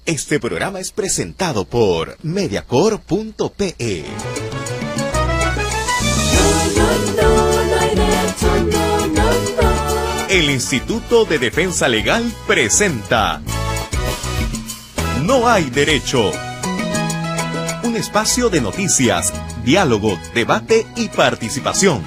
Este programa es presentado por Mediacorp.pe. El Instituto de Defensa Legal presenta No hay derecho. Un espacio de noticias, diálogo, debate y participación.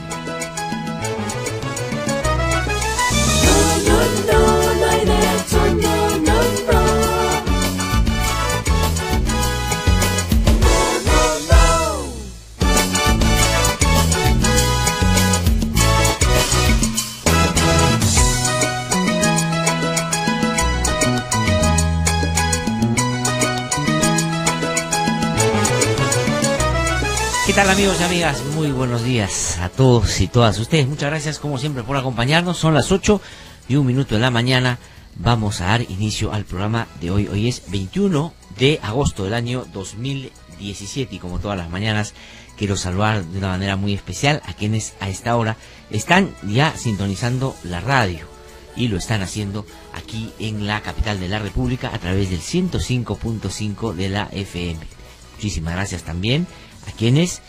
¿Qué tal, amigos y amigas? Muy buenos días a todos y todas ustedes. Muchas gracias como siempre por acompañarnos. Son las 8:01 de la mañana. Vamos a dar inicio al programa de hoy. Hoy es 21 de agosto del año 2017 y como todas las mañanas quiero saludar de una manera muy especial a quienes a esta hora están ya sintonizando la radio y lo están haciendo aquí en la capital de la República a través del 105.5 de la FM. Muchísimas gracias también a quienes,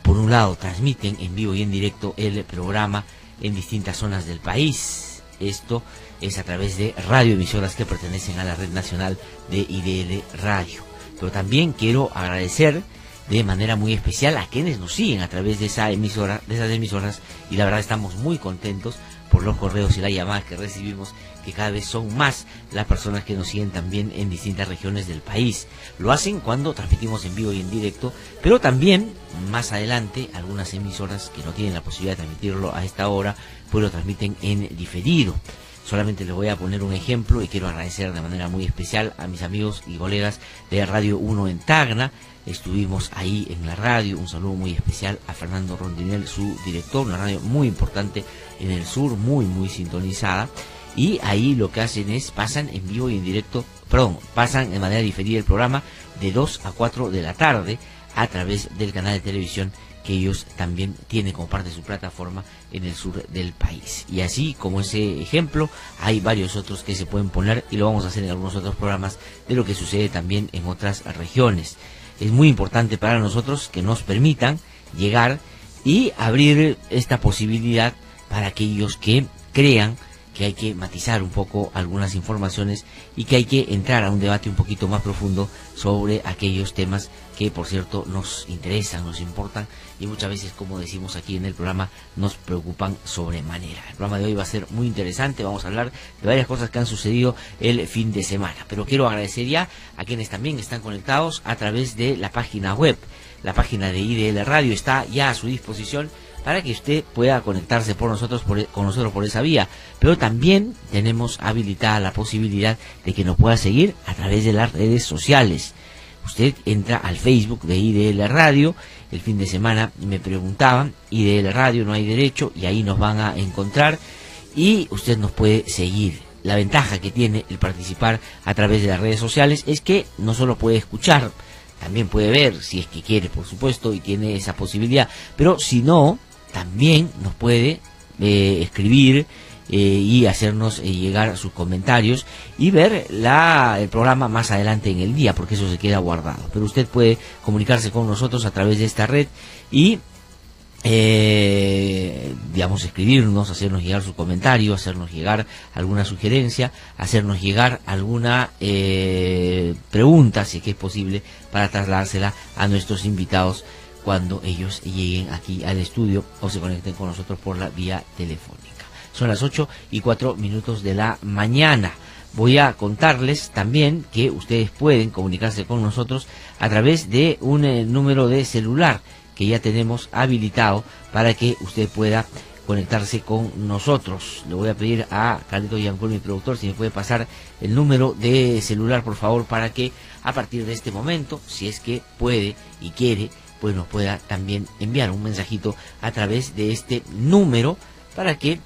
por un lado, transmiten en vivo y en directo el programa en distintas zonas del país. Esto es a través de radioemisoras que pertenecen a la Red Nacional de IDL Radio. Pero también quiero agradecer de manera muy especial a quienes nos siguen a través de esas emisoras, y la verdad estamos muy contentos por los correos y las llamadas que recibimos, que cada vez son más las personas que nos siguen también en distintas regiones del país. Lo hacen cuando transmitimos en vivo y en directo, pero también más adelante algunas emisoras que no tienen la posibilidad de transmitirlo a esta hora, pues lo transmiten en diferido. Solamente les voy a poner un ejemplo y quiero agradecer de manera muy especial a mis amigos y colegas de Radio 1 en Tacna. Estuvimos ahí en la radio, un saludo muy especial a Fernando Rondinel, su director, una radio muy importante en el sur, muy sintonizada, y ahí lo que hacen es, pasan en vivo y en directo, pasan de manera diferida el programa de 2 a 4 de la tarde a través del canal de televisión que ellos también tienen como parte de su plataforma en el sur del país. Y así como ese ejemplo, hay varios otros que se pueden poner y lo vamos a hacer en algunos otros programas de lo que sucede también en otras regiones. Es muy importante para nosotros que nos permitan llegar y abrir esta posibilidad para aquellos que crean que hay que matizar un poco algunas informaciones y que hay que entrar a un debate un poquito más profundo sobre aquellos temas que, por cierto, nos interesan, nos importan y muchas veces, como decimos aquí en el programa, nos preocupan sobremanera. El programa de hoy va a ser muy interesante, vamos a hablar de varias cosas que han sucedido el fin de semana, pero quiero agradecer ya a quienes también están conectados a través de la página web. La página de IDL Radio está ya a su disposición para que usted pueda conectarse con nosotros por esa vía, pero también tenemos habilitada la posibilidad de que nos pueda seguir a través de las redes sociales. Usted entra al Facebook de IDL Radio. El fin de semana me preguntaban, IDL Radio, no hay derecho, y ahí nos van a encontrar y usted nos puede seguir. La ventaja que tiene el participar a través de las redes sociales es que no solo puede escuchar, también puede ver, si es que quiere, por supuesto, y tiene esa posibilidad, pero si no, también nos puede escribir y hacernos llegar sus comentarios y ver el programa más adelante en el día, porque eso se queda guardado. Pero usted puede comunicarse con nosotros a través de esta red y escribirnos, hacernos llegar su comentario, hacernos llegar alguna sugerencia, hacernos llegar alguna pregunta, si es que es posible, para trasladársela a nuestros invitados cuando ellos lleguen aquí al estudio o se conecten con nosotros por la vía telefónica. Son las 8:04 de la mañana. Voy a contarles también que ustedes pueden comunicarse con nosotros a través de un número de celular que ya tenemos habilitado para que usted pueda conectarse con nosotros. Le voy a pedir a Carlito Yancol, mi productor, si me puede pasar el número de celular, por favor, para que a partir de este momento, si es que puede y quiere, pues nos pueda también enviar un mensajito a través de este número para que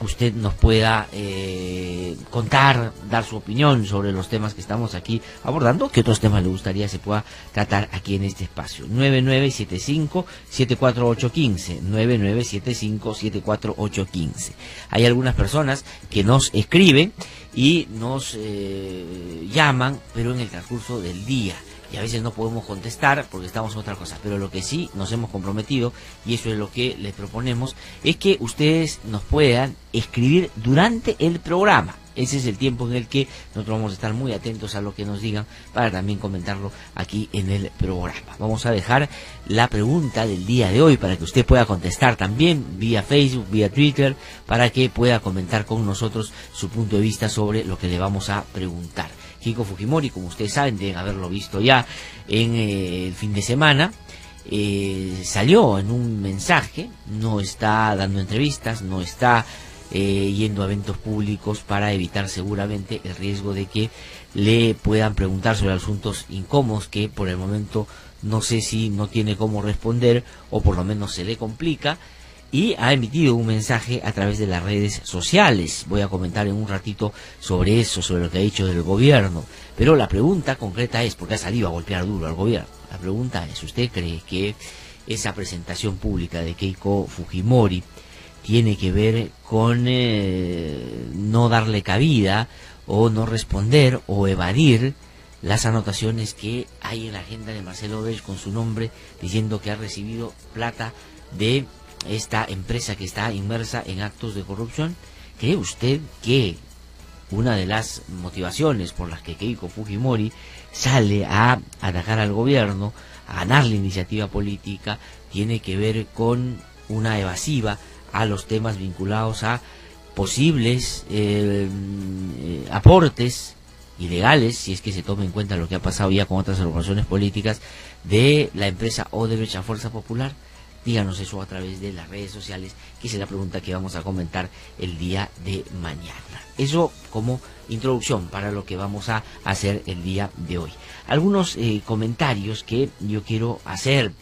usted nos pueda contar, dar su opinión sobre los temas que estamos aquí abordando, qué otros temas le gustaría se pueda tratar aquí en este espacio. 9975-74815, 9975-74815. Hay algunas personas que nos escriben y nos llaman, pero en el transcurso del día. Y a veces no podemos contestar porque estamos en otra cosa, pero lo que sí nos hemos comprometido, y eso es lo que les proponemos, es que ustedes nos puedan escribir durante el programa. Ese es el tiempo en el que nosotros vamos a estar muy atentos a lo que nos digan para también comentarlo aquí en el programa. Vamos a dejar la pregunta del día de hoy para que usted pueda contestar también vía Facebook, vía Twitter, para que pueda comentar con nosotros su punto de vista sobre lo que le vamos a preguntar. Keiko Fujimori, como ustedes saben, deben haberlo visto ya en el fin de semana, salió en un mensaje, no está dando entrevistas, no está yendo a eventos públicos para evitar seguramente el riesgo de que le puedan preguntar sobre asuntos incómodos que por el momento no sé si no tiene cómo responder o por lo menos se le complica, y ha emitido un mensaje a través de las redes sociales. Voy a comentar en un ratito sobre eso, sobre lo que ha dicho del gobierno, pero la pregunta concreta es, porque ha salido a golpear duro al gobierno, la pregunta es, ¿usted cree que esa presentación pública de Keiko Fujimori tiene que ver con no darle cabida o no responder o evadir las anotaciones que hay en la agenda de Marcelo Odebrecht con su nombre, diciendo que ha recibido plata de esta empresa que está inmersa en actos de corrupción? ¿Cree usted que una de las motivaciones por las que Keiko Fujimori sale a atacar al gobierno, a ganar la iniciativa política, tiene que ver con una evasiva a los temas vinculados a posibles aportes ilegales, si es que se toma en cuenta lo que ha pasado ya con otras agrupaciones políticas, de la empresa Odebrecht a Fuerza Popular? Díganos eso a través de las redes sociales, que es la pregunta que vamos a comentar el día de mañana. Eso como introducción para lo que vamos a hacer el día de hoy. Algunos comentarios que yo quiero hacer,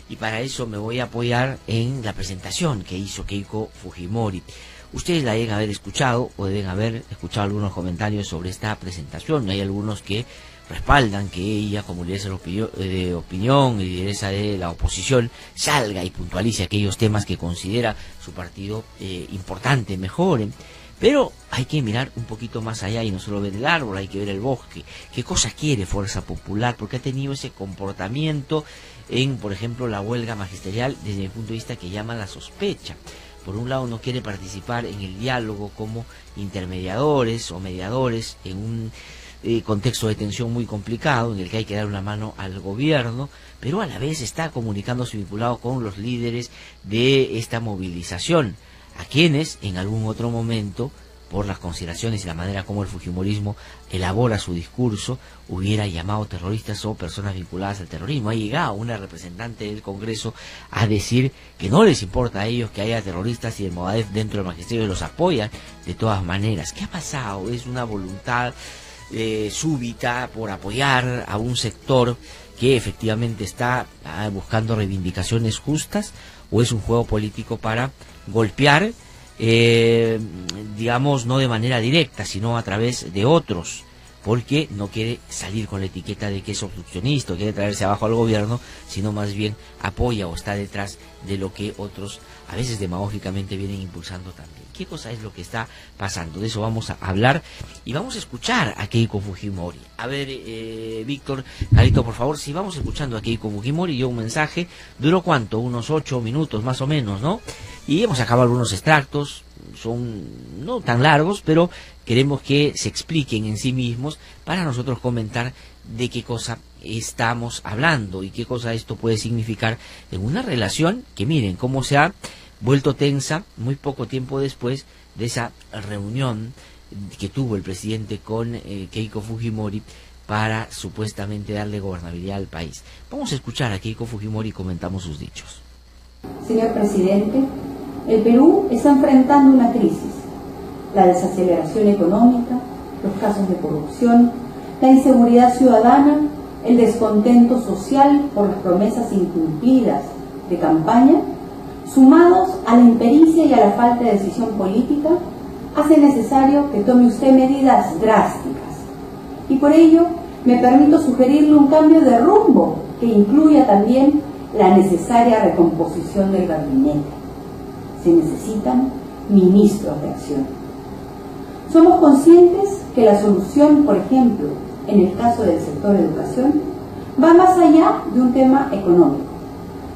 y para eso me voy a apoyar en la presentación que hizo Keiko Fujimori. Ustedes la deben haber escuchado o deben haber escuchado algunos comentarios sobre esta presentación. Hay algunos que respaldan que ella, como lideresa de opinión y lideresa de la oposición, salga y puntualice aquellos temas que considera su partido importante, mejoren. Pero hay que mirar un poquito más allá y no solo ver el árbol, hay que ver el bosque. ¿Qué cosa quiere Fuerza Popular? Porque ha tenido ese comportamiento en, por ejemplo, la huelga magisterial, desde mi punto de vista, que llama la sospecha. Por un lado, no quiere participar en el diálogo como intermediadores o mediadores en un contexto de tensión muy complicado en el que hay que dar una mano al gobierno, pero a la vez está comunicándose vinculado con los líderes de esta movilización, a quienes en algún otro momento, por las consideraciones y la manera como el fujimorismo elabora su discurso, hubiera llamado terroristas o personas vinculadas al terrorismo. Ha llegado una representante del Congreso a decir que no les importa a ellos que haya terroristas y el Movadef dentro del magisterio los apoyan de todas maneras. ¿Qué ha pasado? ¿Es una voluntad súbita por apoyar a un sector que efectivamente está buscando reivindicaciones justas, o es un juego político para golpear, digamos, no de manera directa, sino a través de otros, porque no quiere salir con la etiqueta de que es obstruccionista o quiere traerse abajo al gobierno, sino más bien apoya o está detrás de lo que otros a veces demagógicamente vienen impulsando también? ¿Qué cosa es lo que está pasando? De eso vamos a hablar y vamos a escuchar a Keiko Fujimori. A ver, Víctor, Carito, por favor, si vamos escuchando a Keiko Fujimori, yo un mensaje, ¿duró cuánto? Unos 8 minutos más o menos, ¿no? Y hemos acabado algunos extractos, son no tan largos, pero queremos que se expliquen en sí mismos para nosotros comentar de qué cosa estamos hablando y qué cosa esto puede significar en una relación que, miren cómo se ha vuelto tensa muy poco tiempo después de esa reunión que tuvo el presidente con Keiko Fujimori para supuestamente darle gobernabilidad al país. Vamos a escuchar a Keiko Fujimori y comentamos sus dichos. Señor presidente, el Perú está enfrentando una crisis: la desaceleración económica, los casos de corrupción, la inseguridad ciudadana, el descontento social por las promesas incumplidas de campaña, sumados a la impericia y a la falta de decisión política, hace necesario que tome usted medidas drásticas. Y por ello me permito sugerirle un cambio de rumbo que incluya también la necesaria recomposición del gabinete. Se necesitan ministros de acción. Somos conscientes que la solución, por ejemplo, en el caso del sector educación, va más allá de un tema económico.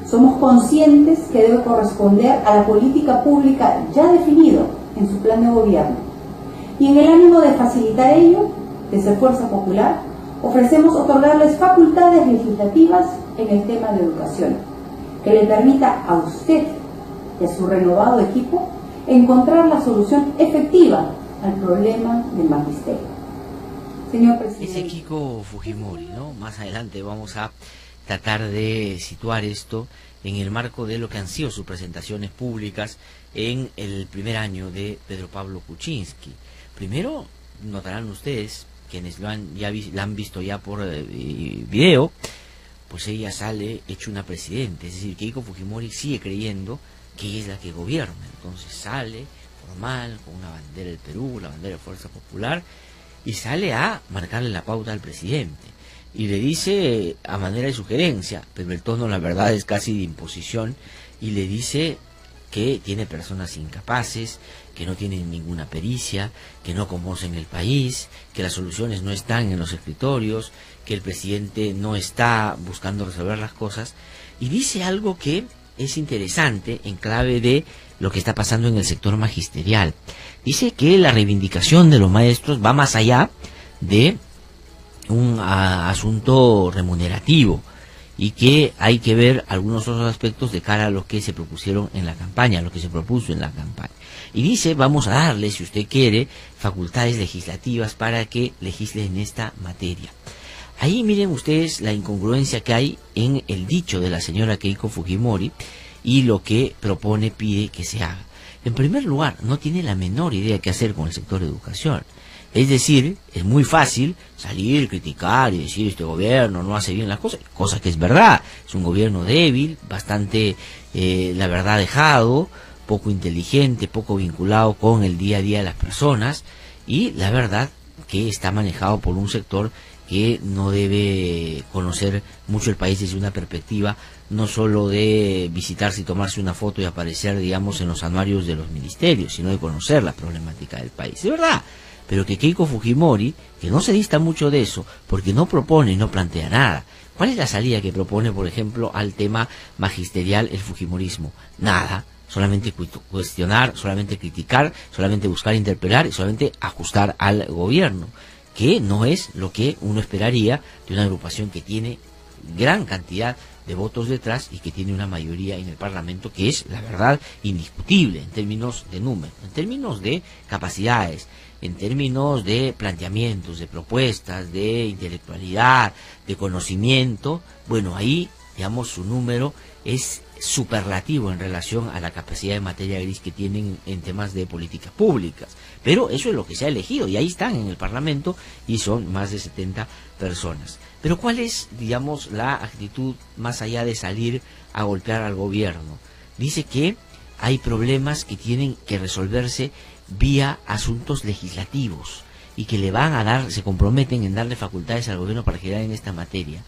Somos conscientes que debe corresponder a la política pública ya definido en su plan de gobierno. Y en el ánimo de facilitar ello, desde Fuerza Popular, ofrecemos otorgarles facultades legislativas en el tema de educación, que le permita a usted y a su renovado equipo encontrar la solución efectiva al problema del magisterio. Señor presidente. Ese Keiko Fujimori, ¿no? Más adelante vamos a tratar de situar esto en el marco de lo que han sido sus presentaciones públicas en el primer año de Pedro Pablo Kuczynski. Primero, notarán ustedes, quienes la han visto ya por video, pues ella sale hecha una presidenta, es decir, Keiko Fujimori sigue creyendo que ella es la que gobierna, entonces sale formal, con una bandera del Perú, la bandera de Fuerza Popular, y sale a marcarle la pauta al presidente, y le dice a manera de sugerencia, pero el tono la verdad es casi de imposición, y le dice que tiene personas incapaces, que no tienen ninguna pericia, que no conocen el país, que las soluciones no están en los escritorios, que el presidente no está buscando resolver las cosas, y dice algo que es interesante en clave de lo que está pasando en el sector magisterial. Dice que la reivindicación de los maestros va más allá de un asunto remunerativo y que hay que ver algunos otros aspectos de cara a lo que se propusieron en la campaña, lo que se propuso en la campaña. Y dice, vamos a darle, si usted quiere, facultades legislativas para que legisle en esta materia. Ahí miren ustedes la incongruencia que hay en el dicho de la señora Keiko Fujimori y lo que propone, pide que se haga. En primer lugar, no tiene la menor idea qué hacer con el sector de educación. Es decir, es muy fácil salir, criticar y decir este gobierno no hace bien las cosas, cosa que es verdad. Es un gobierno débil, bastante, la verdad, dejado, poco inteligente, poco vinculado con el día a día de las personas y la verdad que está manejado por un sector que no debe conocer mucho el país desde una perspectiva no solo de visitarse y tomarse una foto y aparecer, digamos, en los anuarios de los ministerios, sino de conocer la problemática del país. Es verdad, pero que Keiko Fujimori, que no se dista mucho de eso, porque no propone y no plantea nada. ¿Cuál es la salida que propone, por ejemplo, al tema magisterial el fujimorismo? Nada. Solamente cuestionar, solamente criticar, solamente buscar interpelar y solamente ajustar al gobierno, que no es lo que uno esperaría de una agrupación que tiene gran cantidad de votos detrás y que tiene una mayoría en el Parlamento que es, la verdad, indiscutible en términos de número, en términos de capacidades, en términos de planteamientos, de propuestas, de intelectualidad, de conocimiento. Bueno, ahí, digamos, su número es superlativo en relación a la capacidad de materia gris que tienen en temas de políticas públicas. Pero eso es lo que se ha elegido y ahí están en el Parlamento y son más de 70 personas. Pero ¿cuál es, digamos, la actitud más allá de salir a golpear al gobierno? Dice que hay problemas que tienen que resolverse vía asuntos legislativos y que le van a dar, se comprometen en darle facultades al gobierno para girar en esta materia.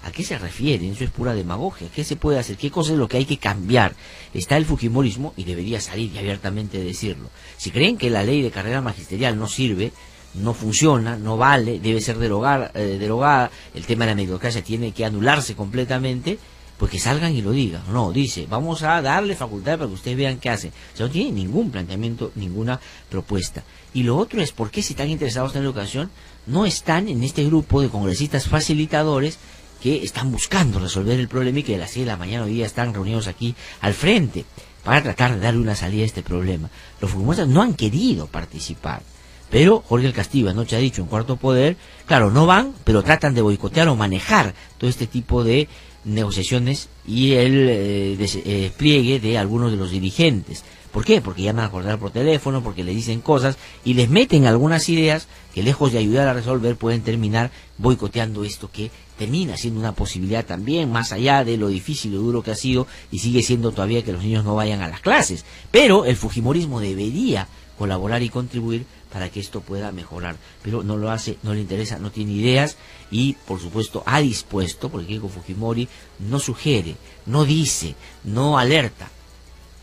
¿A qué se refieren? Eso es pura demagogia. ¿Qué se puede hacer? ¿Qué cosa es lo que hay que cambiar? Está el fujimorismo y debería salir y abiertamente decirlo. Si creen que la ley de carrera magisterial no sirve, no funciona, no vale, debe ser derogada, el tema de la meritocracia tiene que anularse completamente, pues que salgan y lo digan. No, dice, vamos a darle facultad para que ustedes vean qué hacen. O sea, no tiene ningún planteamiento, ninguna propuesta. Y lo otro es, ¿por qué si están interesados en la educación no están en este grupo de congresistas facilitadores que están buscando resolver el problema y que a las 6 de la mañana hoy día están reunidos aquí al frente para tratar de darle una salida a este problema? Los fujimoristas no han querido participar, pero Jorge el Castillo anoche ha dicho en Cuarto Poder, claro, no van, pero tratan de boicotear o manejar todo este tipo de negociaciones y el despliegue de algunos de los dirigentes. ¿Por qué? Porque llaman a acordar por teléfono, porque le dicen cosas y les meten algunas ideas que lejos de ayudar a resolver pueden terminar boicoteando esto que termina siendo una posibilidad también, más allá de lo difícil y lo duro que ha sido y sigue siendo todavía que los niños no vayan a las clases. Pero el fujimorismo debería colaborar y contribuir para que esto pueda mejorar, pero no lo hace, no le interesa, no tiene ideas y por supuesto ha dispuesto, porque Keiko Fujimori no sugiere, no dice, no alerta,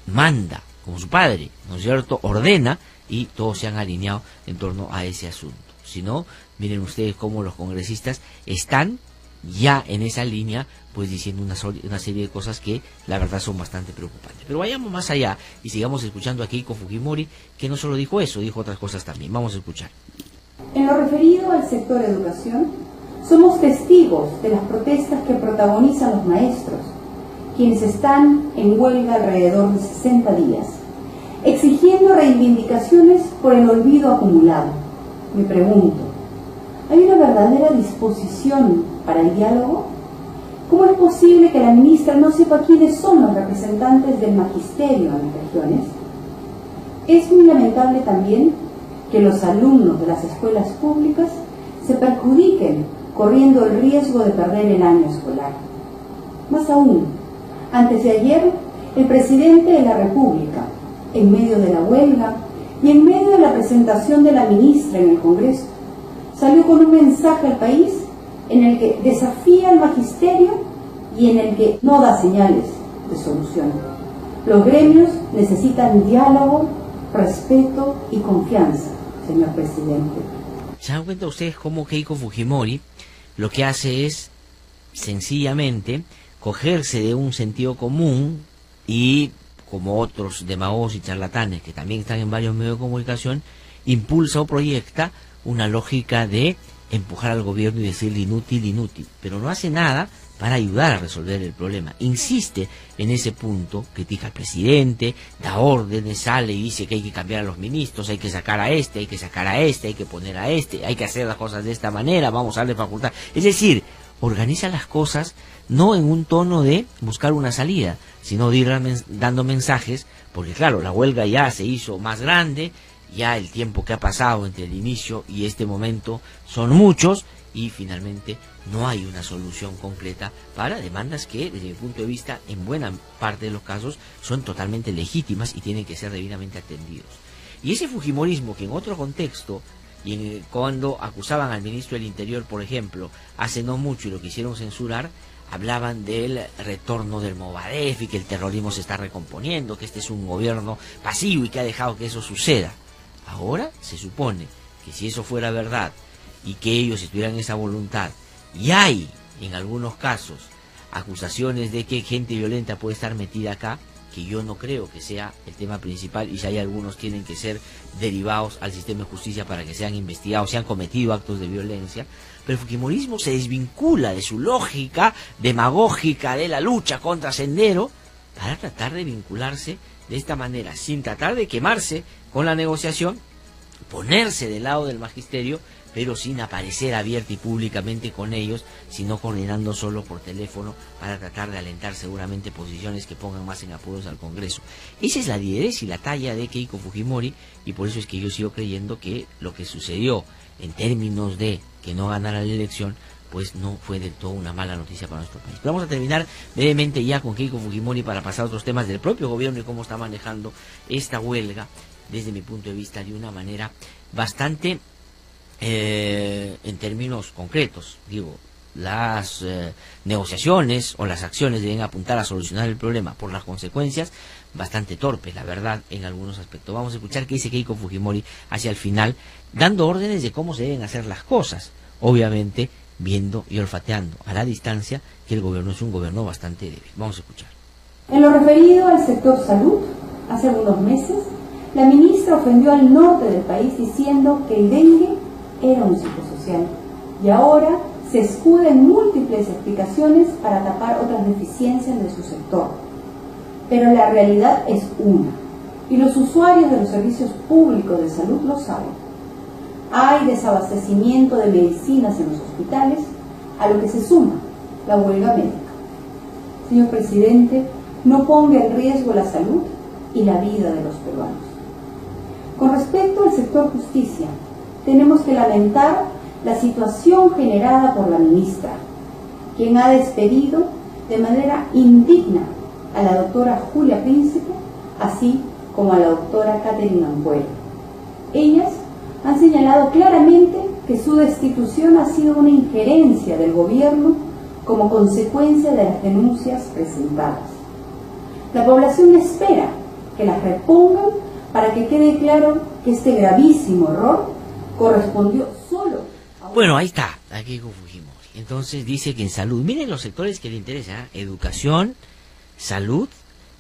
manda como su padre, ¿no es cierto?, ordena y todos se han alineado en torno a ese asunto. sino miren ustedes cómo los congresistas están ya en esa línea, pues diciendo una serie de cosas que la verdad son bastante preocupantes. Pero vayamos más allá y sigamos escuchando a Keiko Fujimori, que no solo dijo eso, dijo otras cosas también. Vamos a escuchar. En lo referido al sector educación, somos testigos de las protestas que protagonizan los maestros, quienes están en huelga alrededor de 60 días, exigiendo reivindicaciones por el olvido acumulado. Me pregunto, ¿hay una verdadera disposición para el diálogo? ¿Cómo es posible que la ministra no sepa quiénes son los representantes del magisterio en las regiones? Es muy lamentable también que los alumnos de las escuelas públicas se perjudiquen corriendo el riesgo de perder el año escolar. Más aún, antes de ayer, el presidente de la República, en medio de la huelga y en medio de la presentación de la ministra en el Congreso, salió con un mensaje al país en el que desafía al magisterio y en el que no da señales de solución. Los gremios necesitan diálogo, respeto y confianza, señor presidente. ¿Se dan cuenta ustedes cómo Keiko Fujimori lo que hace es sencillamente cogerse de un sentido común y, como otros demagogos y charlatanes que también están en varios medios de comunicación, impulsa o proyecta una lógica de empujar al gobierno y decirle inútil, pero no hace nada para ayudar a resolver el problema? Insiste en ese punto, critica al presidente, da órdenes, sale y dice que hay que cambiar a los ministros, hay que sacar a este, hay que sacar a este, hay que poner a este, hay que hacer las cosas de esta manera, vamos a darle facultad. Es decir, organiza las cosas no en un tono de buscar una salida, sino de ir dando mensajes, porque claro, la huelga ya se hizo más grande, ya el tiempo que ha pasado entre el inicio y este momento son muchos, y finalmente no hay una solución completa para demandas que, desde mi punto de vista, en buena parte de los casos son totalmente legítimas y tienen que ser debidamente atendidos. Y ese fujimorismo que en otro contexto, y cuando acusaban al ministro del Interior, por ejemplo, hace no mucho y lo quisieron censurar, hablaban del retorno del Movadef y que el terrorismo se está recomponiendo, que este es un gobierno pasivo y que ha dejado que eso suceda. Ahora se supone que si eso fuera verdad y que ellos estuvieran en esa voluntad, y hay en algunos casos acusaciones de que gente violenta puede estar metida acá, que yo no creo que sea el tema principal, y si hay algunos tienen que ser derivados al sistema de justicia para que sean investigados, si han cometido actos de violencia, pero el fujimorismo se desvincula de su lógica demagógica de la lucha contra Sendero para tratar de vincularse de esta manera, sin tratar de quemarse con la negociación, ponerse del lado del magisterio, pero sin aparecer abierta y públicamente con ellos, sino coordinando solo por teléfono para tratar de alentar seguramente posiciones que pongan más en apuros al Congreso. Esa es la lideresa y la talla de Keiko Fujimori, y por eso es que yo sigo creyendo que lo que sucedió en términos de que no ganara la elección, pues no fue del todo una mala noticia para nuestro país. Pero vamos a terminar brevemente ya con Keiko Fujimori para pasar a otros temas del propio gobierno y cómo está manejando esta huelga, desde mi punto de vista, de una manera bastante, en términos concretos, digo, las negociaciones o las acciones deben apuntar a solucionar el problema, por las consecuencias, bastante torpe, la verdad, en algunos aspectos. Vamos a escuchar qué dice Keiko Fujimori hacia el final, dando órdenes de cómo se deben hacer las cosas, obviamente viendo y olfateando a la distancia que el gobierno es un gobierno bastante débil. Vamos a escuchar. En lo referido al sector salud, hace algunos meses, la ministra ofendió al norte del país diciendo que el dengue era un psicosocial, y ahora se escuda en múltiples explicaciones para tapar otras deficiencias de su sector. Pero la realidad es una, y los usuarios de los servicios públicos de salud lo saben. Hay desabastecimiento de medicinas en los hospitales, a lo que se suma la huelga médica. Señor presidente, no ponga en riesgo la salud y la vida de los peruanos. Con respecto al sector justicia, tenemos que lamentar la situación generada por la ministra, quien ha despedido de manera indigna a la doctora Julia Príncipe, así como a la doctora Catherine Ampuero. Ellas han señalado claramente que su destitución ha sido una injerencia del gobierno como consecuencia de las denuncias presentadas. La población espera que las repongan para que quede claro que este gravísimo error correspondió solo Bueno, ahí está, aquí con Fujimori. Entonces dice que en salud, miren los sectores que le interesan, educación, salud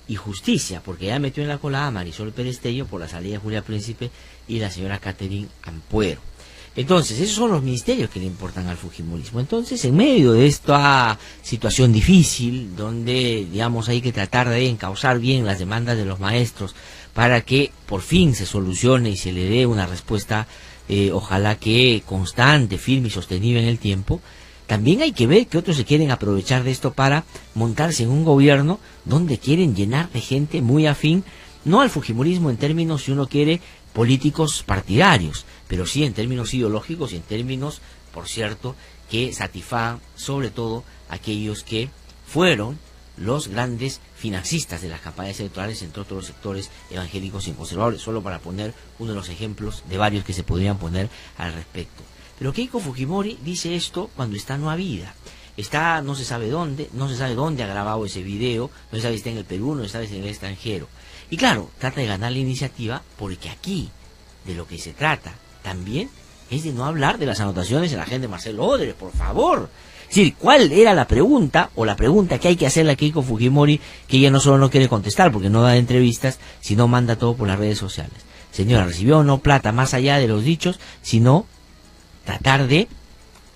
y justicia, porque ya metió en la cola a Marisol Pérez Tello por la salida de Julia Príncipe y la señora Catherine Ampuero. Entonces, esos son los ministerios que le importan al fujimorismo. Entonces, en medio de esta situación difícil, donde, digamos, hay que tratar de encauzar bien las demandas de los maestros para que por fin se solucione y se le dé una respuesta, ojalá que constante, firme y sostenible en el tiempo, también hay que ver que otros se quieren aprovechar de esto para montarse en un gobierno donde quieren llenar de gente muy afín, no al fujimorismo en términos, si uno quiere, políticos partidarios, pero sí en términos ideológicos y en términos, por cierto, que satisfagan sobre todo aquellos que fueron los grandes financistas de las campañas electorales, entre otros los sectores evangélicos y conservadores, solo para poner uno de los ejemplos de varios que se podrían poner al respecto. Pero Keiko Fujimori dice esto cuando está no a vida. Está no se sabe dónde ha grabado ese video, no se sabe si está en el Perú, no se sabe si en el extranjero. Y claro, trata de ganar la iniciativa porque aquí de lo que se trata también es de no hablar de las anotaciones en la agenda de Marcelo Odre, por favor. Es decir, ¿cuál era la pregunta o la pregunta que hay que hacerle a Keiko Fujimori, que ella no solo no quiere contestar porque no da entrevistas, sino manda todo por las redes sociales? Señora, ¿recibió o no plata más allá de los dichos, sino tratar de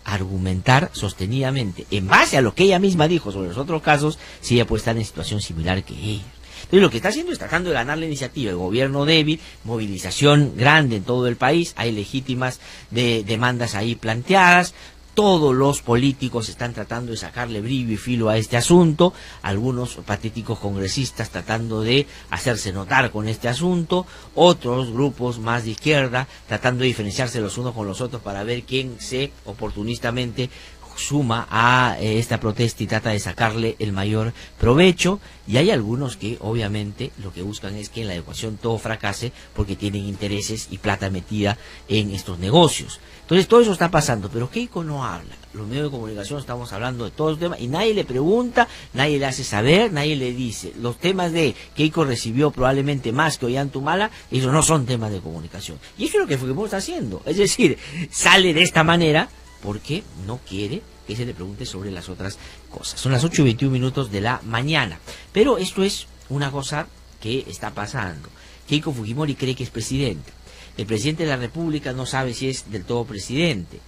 argumentar sostenidamente, en base a lo que ella misma dijo sobre los otros casos, si ella puede estar en situación similar que ellos? Entonces lo que está haciendo es tratando de ganar la iniciativa. El gobierno débil, movilización grande en todo el país, hay legítimas demandas ahí planteadas. Todos los políticos están tratando de sacarle brillo y filo a este asunto, algunos patéticos congresistas tratando de hacerse notar con este asunto, otros grupos más de izquierda tratando de diferenciarse los unos con los otros para ver quién se oportunistamente suma a esta protesta y trata de sacarle el mayor provecho, y hay algunos que obviamente lo que buscan es que en la ecuación todo fracase porque tienen intereses y plata metida en estos negocios. Entonces todo eso está pasando, pero Keiko no habla. Los medios de comunicación estamos hablando de todos los temas y nadie le pregunta, nadie le hace saber, nadie le dice. Los temas de Keiko recibió probablemente más que Ollantumala, esos no son temas de comunicación. Y eso es lo que Fujimori está haciendo, es decir, sale de esta manera porque no quiere que se le pregunte sobre las otras cosas. Son las 8:21 de la mañana. Pero esto es una cosa que está pasando. Keiko Fujimori cree que es presidente. El presidente de la República no sabe si es del todo presidente.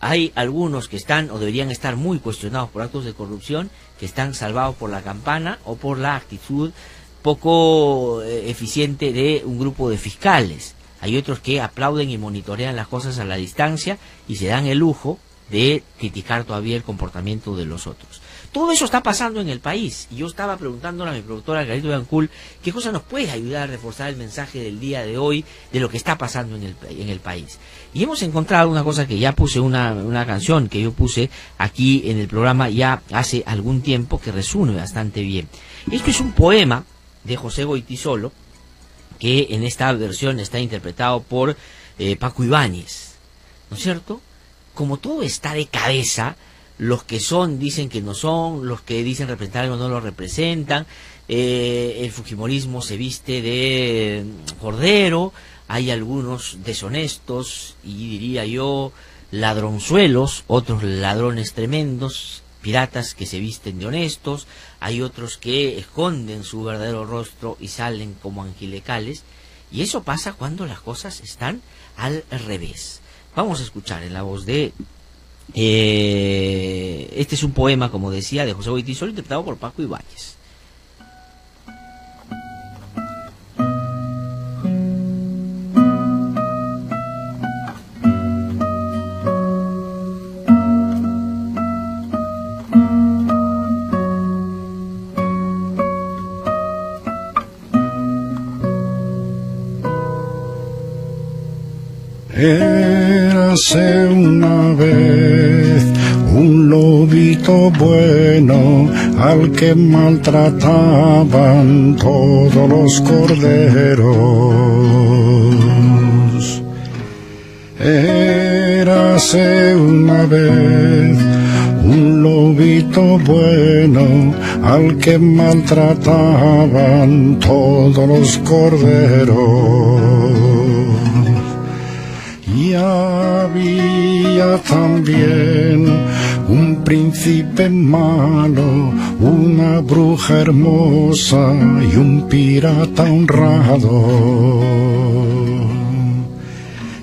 Hay algunos que están o deberían estar muy cuestionados por actos de corrupción, que están salvados por la campana o por la actitud poco eficiente de un grupo de fiscales. Hay otros que aplauden y monitorean las cosas a la distancia y se dan el lujo de criticar todavía el comportamiento de los otros. Todo eso está pasando en el país, y yo estaba preguntándole a mi productora Carito Yancul qué cosa nos puede ayudar a reforzar el mensaje del día de hoy de lo que está pasando en el país. Y hemos encontrado una cosa que ya puse, una canción que yo puse aquí en el programa ya hace algún tiempo, que resume bastante bien. Esto es un poema de José Goytisolo, que en esta versión está interpretado por Paco Ibáñez, ¿no es cierto? Como todo está de cabeza, los que son dicen que no son, los que dicen representar algo no lo representan, el fujimorismo se viste de cordero, hay algunos deshonestos y diría yo ladronzuelos, otros ladrones tremendos, piratas que se visten de honestos, hay otros que esconden su verdadero rostro y salen como angelicales, y eso pasa cuando las cosas están al revés. Vamos a escuchar en la voz de... este es un poema, como decía, de José Goytisolo, interpretado por Paco Ibáñez. Érase una vez un lobito bueno al que maltrataban todos los corderos. Érase una vez un lobito bueno al que maltrataban todos los corderos. Y había Había también un príncipe malo, una bruja hermosa y un pirata honrado.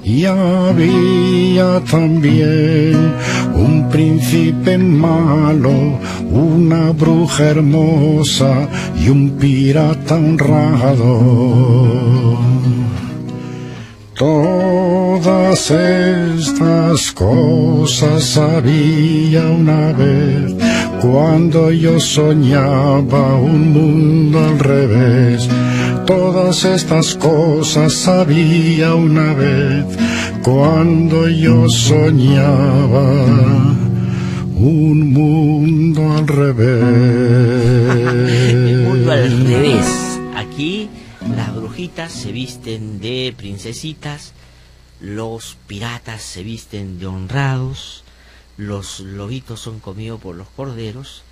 Y había también un príncipe malo, una bruja hermosa y un pirata honrado. Todas estas cosas había una vez, cuando yo soñaba un mundo al revés. Todas estas cosas había una vez, cuando yo soñaba un mundo al revés. El mundo al revés. Aquí las brujitas se visten de princesitas, los piratas se visten de honrados, los lobitos son comidos por los corderos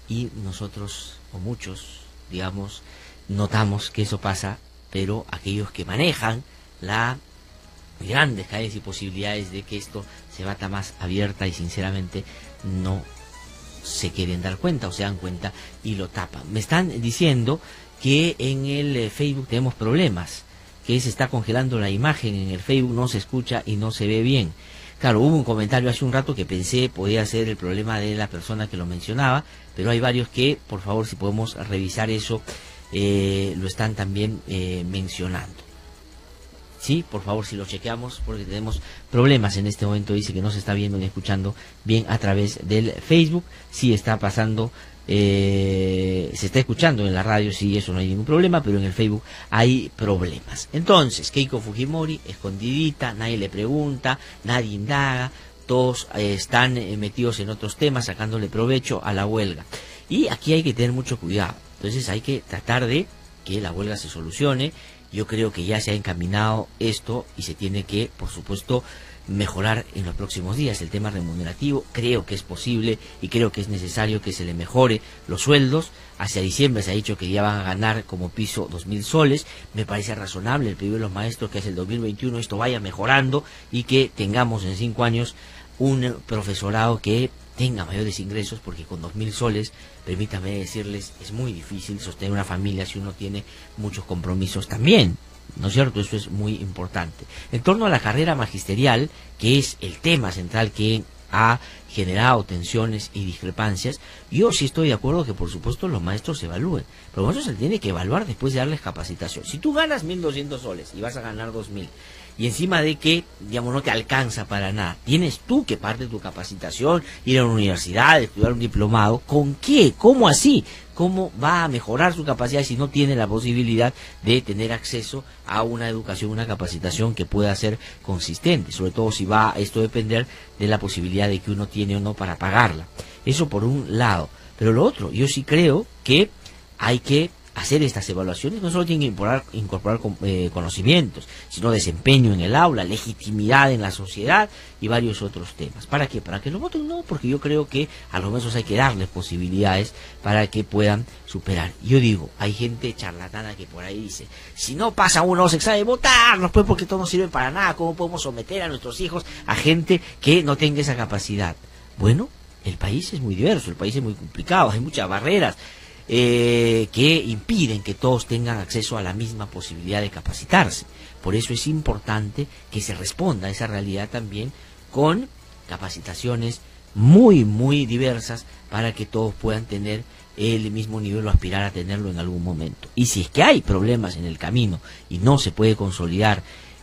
y nosotros, o muchos, digamos, notamos que eso pasa, pero aquellos que manejan las grandes calles y posibilidades de que esto se bata más abierta y sinceramente no se quieren dar cuenta o se dan cuenta y lo tapan. Me están diciendo que en el Facebook tenemos problemas, que se está congelando la imagen en el Facebook, no se escucha y no se ve bien. Claro, hubo un comentario hace un rato que pensé podía ser el problema de la persona que lo mencionaba, pero hay varios que, por favor, si podemos revisar eso, lo están también mencionando. Sí, por favor, si lo chequeamos, porque tenemos problemas en este momento. Dice que no se está viendo ni escuchando bien a través del Facebook. Sí está pasando, se está escuchando en la radio, sí, eso no hay ningún problema, pero en el Facebook hay problemas. Entonces, Keiko Fujimori, escondidita, nadie le pregunta, nadie indaga, todos están metidos en otros temas, sacándole provecho a la huelga. Y aquí hay que tener mucho cuidado. Entonces hay que tratar de que la huelga se solucione. Yo creo que ya se ha encaminado esto y se tiene que, por supuesto, mejorar en los próximos días el tema remunerativo. Creo que es posible y creo que es necesario que se le mejore los sueldos. Hacia diciembre se ha dicho que ya van a ganar como piso 2.000 soles. Me parece razonable el pedido de los maestros que hacia el 2021 esto vaya mejorando y que tengamos en 5 años un profesorado que tenga mayores ingresos, porque con 2.000 soles, permítame decirles, es muy difícil sostener una familia si uno tiene muchos compromisos también, ¿no es cierto? Eso es muy importante. En torno a la carrera magisterial, que es el tema central que ha generado tensiones y discrepancias, yo sí estoy de acuerdo que por supuesto los maestros se evalúen, pero los maestros se tienen que evaluar después de darles capacitación. Si tú ganas 1.200 soles y vas a ganar 2.000, y encima de que, digamos, no te alcanza para nada, tienes tú que parte de tu capacitación, ir a una universidad, estudiar un diplomado, ¿con qué? ¿Cómo así? ¿Cómo va a mejorar su capacidad si no tiene la posibilidad de tener acceso a una educación, una capacitación que pueda ser consistente? Sobre todo si va a esto depender de la posibilidad de que uno tiene o no para pagarla. Eso por un lado. Pero lo otro, yo sí creo que hay que hacer estas evaluaciones. No solo tienen que incorporar conocimientos, sino desempeño en el aula, legitimidad en la sociedad y varios otros temas. ¿Para qué? Para que lo voten, no, porque yo creo que a los maestros hay que darles posibilidades para que puedan superar. Yo digo, hay gente charlatana que por ahí dice, si no pasa uno se sabe votarnos, pues porque todo no sirve para nada, ¿cómo podemos someter a nuestros hijos a gente que no tenga esa capacidad? Bueno, el país es muy diverso, el país es muy complicado, hay muchas barreras que impiden que todos tengan acceso a la misma posibilidad de capacitarse. Por eso es importante que se responda a esa realidad también con capacitaciones muy, muy diversas para que todos puedan tener el mismo nivel o aspirar a tenerlo en algún momento. Y si es que hay problemas en el camino y no se puede consolidar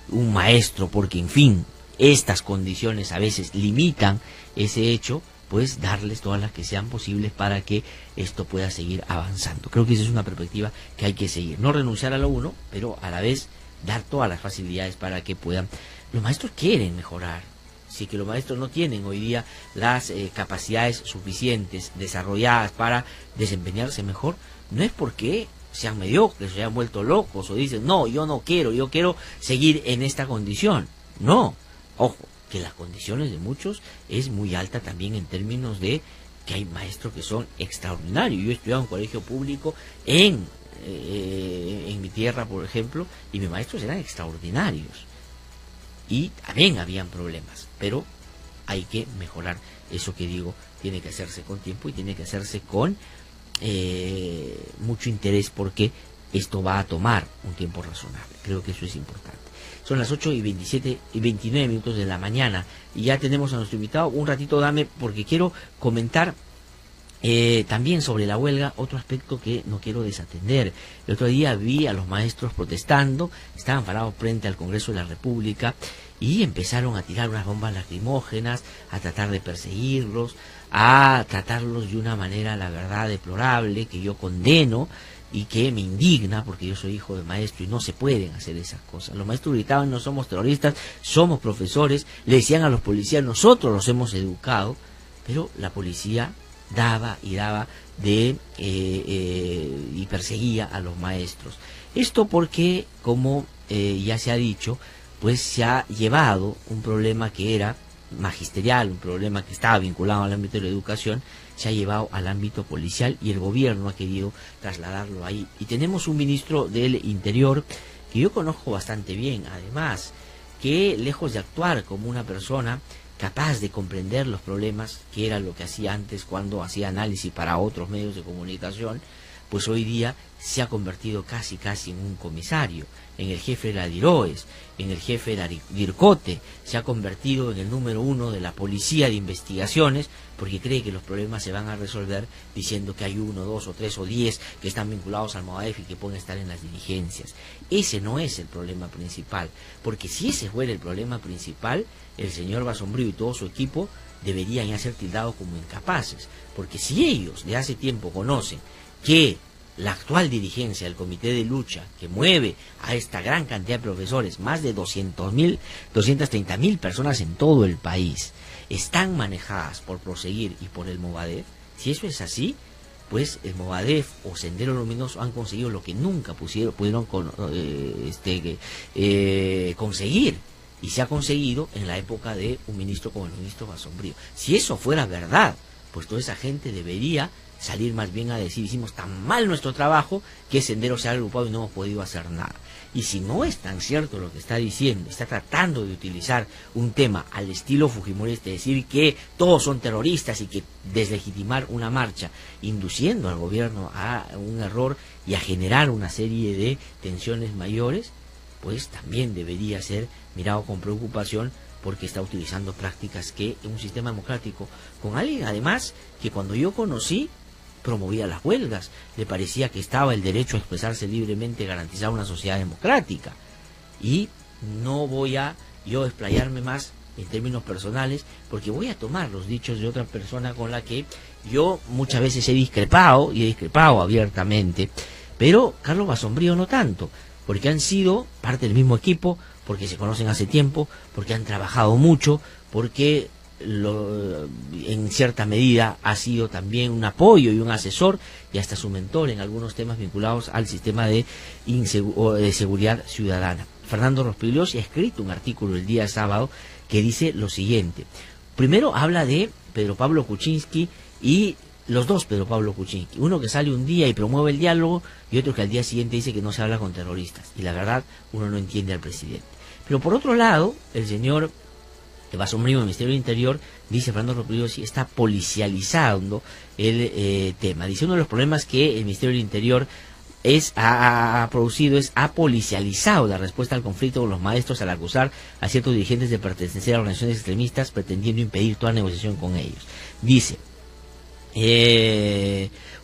un maestro porque, en fin, estas condiciones a veces limitan ese hecho, pues darles todas las que sean posibles para que esto pueda seguir avanzando. Creo que esa es una perspectiva que hay que seguir. No renunciar a lo uno, pero a la vez dar todas las facilidades para que puedan. Los maestros quieren mejorar. Si que los maestros no tienen hoy día las capacidades suficientes desarrolladas para desempeñarse mejor, no es porque sean mediocres, se hayan vuelto locos o dicen, no, yo no quiero, yo quiero seguir en esta condición. No, ojo, que las condiciones de muchos es muy alta también en términos de que hay maestros que son extraordinarios. Yo he estudiado en un colegio público en mi tierra, por ejemplo, y mis maestros eran extraordinarios. Y también habían problemas, pero hay que mejorar eso que digo, tiene que hacerse con tiempo y tiene que hacerse con mucho interés, porque esto va a tomar un tiempo razonable. Creo que eso es importante. Son las 8:29 minutos de la mañana y ya tenemos a nuestro invitado. Un ratito dame, porque quiero comentar también sobre la huelga otro aspecto que no quiero desatender. El otro día vi a los maestros protestando, estaban parados frente al Congreso de la República y empezaron a tirar unas bombas lacrimógenas, a tratar de perseguirlos, a tratarlos de una manera, la verdad, deplorable, que yo condeno y que me indigna, porque yo soy hijo de maestro y no se pueden hacer esas cosas. Los maestros gritaban: no somos terroristas, somos profesores. Le decían a los policías: nosotros los hemos educado. Pero la policía daba y daba y perseguía a los maestros. Esto porque, como ya se ha dicho, pues se ha llevado un problema que era magisterial, un problema que estaba vinculado al ámbito de la educación, se ha llevado al ámbito policial y el gobierno ha querido trasladarlo ahí. Y tenemos un ministro del Interior que yo conozco bastante bien, además, que lejos de actuar como una persona capaz de comprender los problemas, que era lo que hacía antes cuando hacía análisis para otros medios de comunicación, pues hoy día se ha convertido casi en un comisario, en el jefe de la DIROES, en el jefe de la DIRCOTE, se ha convertido en el número 1 de la policía de investigaciones, porque cree que los problemas se van a resolver diciendo que hay 1, 2 o 3 o 10 que están vinculados al Movadef y que pueden estar en las diligencias. Ese no es el problema principal, porque si ese fuera el problema principal, el señor Basombrío y todo su equipo deberían ya ser tildados como incapaces, porque si ellos de hace tiempo conocen que la actual dirigencia del Comité de Lucha, que mueve a esta gran cantidad de profesores, más de 230.000 personas en todo el país, están manejadas por Proseguir y por el Movadef, si eso es así, pues el Movadef o Sendero Luminoso han conseguido lo que nunca pudieron conseguir, y se ha conseguido en la época de un ministro como el ministro Basombrío. Si eso fuera verdad, pues toda esa gente debería salir más bien a decir: hicimos tan mal nuestro trabajo que Sendero se ha agrupado y no hemos podido hacer nada. Y si no es tan cierto lo que está diciendo, está tratando de utilizar un tema al estilo fujimorista, decir que todos son terroristas y que deslegitimar una marcha, induciendo al gobierno a un error y a generar una serie de tensiones mayores, pues también debería ser mirado con preocupación, porque está utilizando prácticas que en un sistema democrático, con alguien además que cuando yo conocí promovía las huelgas, le parecía que estaba el derecho a expresarse libremente garantizado en una sociedad democrática. Y no voy a yo explayarme más en términos personales, porque voy a tomar los dichos de otra persona con la que yo muchas veces he discrepado, y he discrepado abiertamente, pero Carlos Basombrío no tanto, porque han sido parte del mismo equipo, porque se conocen hace tiempo, porque han trabajado mucho, porque en cierta medida ha sido también un apoyo y un asesor y hasta su mentor en algunos temas vinculados al sistema de seguridad ciudadana. Fernando Rospigliosi ha escrito un artículo el día sábado que dice lo siguiente. Primero habla de Pedro Pablo Kuczynski y los dos Pedro Pablo Kuczynski, uno que sale un día y promueve el diálogo y otro que al día siguiente dice que no se habla con terroristas, y la verdad uno no entiende al presidente. Pero por otro lado, el señor Basombrío del Ministerio del Interior, dice Fernando Rospigliosi, está policializando el tema. Dice: uno de los problemas que el Ministerio del Interior ha policializado la respuesta al conflicto con los maestros al acusar a ciertos dirigentes de pertenecer a organizaciones extremistas, pretendiendo impedir toda negociación con ellos. Dice: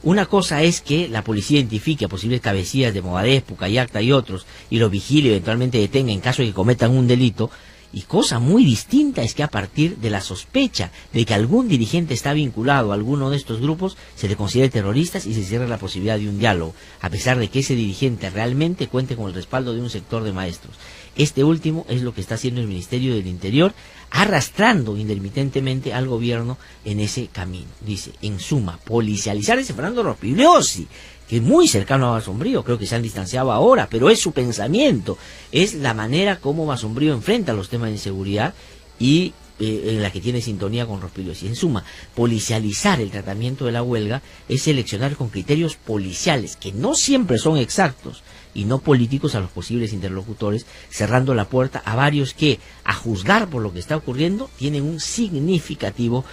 una cosa es que la policía identifique a posibles cabecillas de Movadef, Pucallacta y otros, y los vigile y eventualmente detenga en caso de que cometan un delito. Y cosa muy distinta es que a partir de la sospecha de que algún dirigente está vinculado a alguno de estos grupos, se le considere terroristas y se cierre la posibilidad de un diálogo, a pesar de que ese dirigente realmente cuente con el respaldo de un sector de maestros. Este último es lo que está haciendo el Ministerio del Interior, arrastrando intermitentemente al gobierno en ese camino. Dice, en suma, policializar ese Fernando Rospigliosi, que es muy cercano a Basombrío, creo que se han distanciado ahora, pero es su pensamiento, es la manera como Basombrío enfrenta los temas de inseguridad, y en la que tiene sintonía con Rospigliosi. En suma, policializar el tratamiento de la huelga es seleccionar con criterios policiales, que no siempre son exactos, y no políticos a los posibles interlocutores, cerrando la puerta a varios que, a juzgar por lo que está ocurriendo, tienen un significativo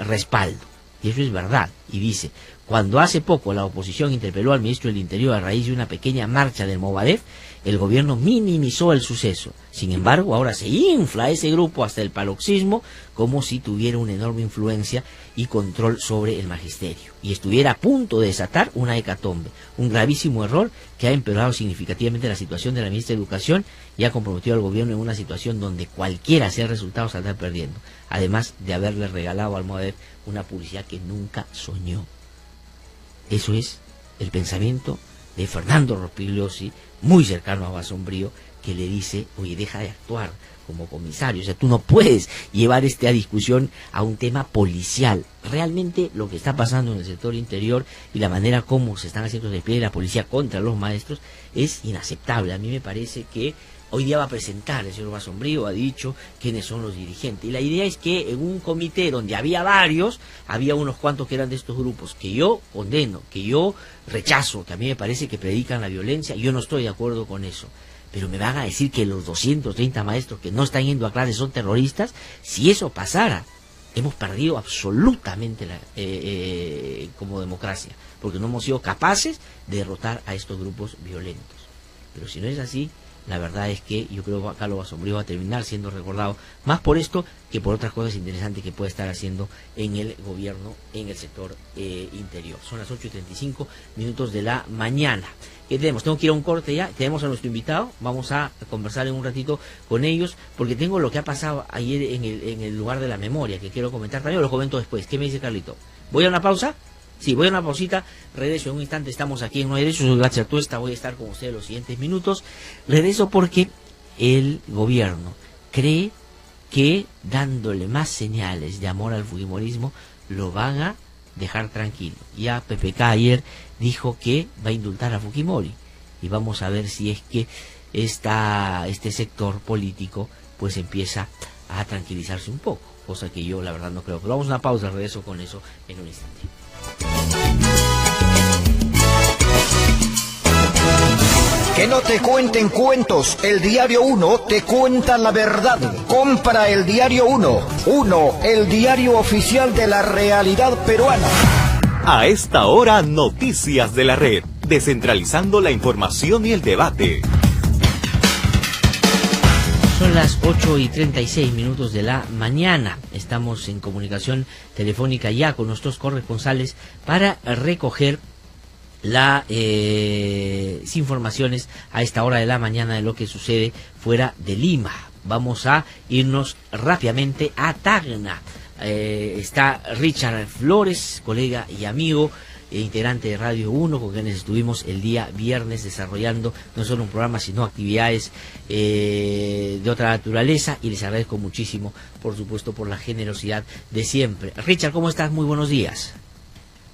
respaldo. Y eso es verdad. Y dice, cuando hace poco la oposición interpeló al ministro del Interior a raíz de una pequeña marcha del Movadef, el gobierno minimizó el suceso. Sin embargo, ahora se infla ese grupo hasta el paroxismo como si tuviera una enorme influencia y control sobre el magisterio, y estuviera a punto de desatar una hecatombe, un gravísimo error que ha empeorado significativamente la situación de la ministra de Educación y ha comprometido al gobierno en una situación donde cualquiera sea el resultado saldrá perdiendo, además de haberle regalado al Movadef una publicidad que nunca soñó. Eso es el pensamiento de Fernando Rospigliosi, muy cercano a Basombrío, que le dice, oye, deja de actuar como comisario, o sea, tú no puedes llevar esta discusión a un tema policial. Realmente lo que está pasando en el sector interior y la manera como se están haciendo despliegue de la policía contra los maestros es inaceptable. A mí me parece que hoy día va a presentar, el señor Basombrío ha dicho quiénes son los dirigentes, y la idea es que en un comité donde había varios, había unos cuantos que eran de estos grupos, que yo condeno, que yo rechazo, que a mí me parece que predican la violencia, yo no estoy de acuerdo con eso. Pero me van a decir que los 230 maestros que no están yendo a clases son terroristas. Si eso pasara, hemos perdido absolutamente como democracia, porque no hemos sido capaces de derrotar a estos grupos violentos. Pero si no es así, la verdad es que yo creo que Carlos Basombrío va a terminar siendo recordado más por esto que por otras cosas interesantes que puede estar haciendo en el gobierno, en el sector interior. Son las 8:35 de la mañana. ¿Qué tenemos? Tengo que ir a un corte ya. Tenemos a nuestro invitado. Vamos a conversar en un ratito con ellos, porque tengo lo que ha pasado ayer en el lugar de la memoria, que quiero comentar. También lo comento después. ¿Qué me dice Carlito? ¿Voy a una pausa? Sí, voy a una pausita, regreso en un instante. Estamos aquí en No hay Derecho, soy Glatzer Tuesta, voy a estar con ustedes los siguientes minutos. Regreso porque el gobierno cree que dándole más señales de amor al fujimorismo lo van a dejar tranquilo. Ya PPK ayer dijo que va a indultar a Fujimori, y vamos a ver si es que este sector político pues empieza a tranquilizarse un poco, cosa que yo la verdad no creo. Pero vamos a una pausa, regreso con eso en un instante. Que no te cuenten cuentos, el Diario 1 te cuenta la verdad. Compra el Diario 1, el diario oficial de la realidad peruana. A esta hora, Noticias de la Red, descentralizando la información y el debate. Son las 8:36 de la mañana. Estamos en comunicación telefónica ya con nuestros corresponsales para recoger las informaciones a esta hora de la mañana de lo que sucede fuera de Lima. Vamos a irnos rápidamente a Tacna. Está Richard Flores, colega y amigo, integrante de Radio 1, con quienes estuvimos el día viernes desarrollando no solo un programa, sino actividades de otra naturaleza, y les agradezco muchísimo, por supuesto, por la generosidad de siempre. Richard, ¿cómo estás? Muy buenos días.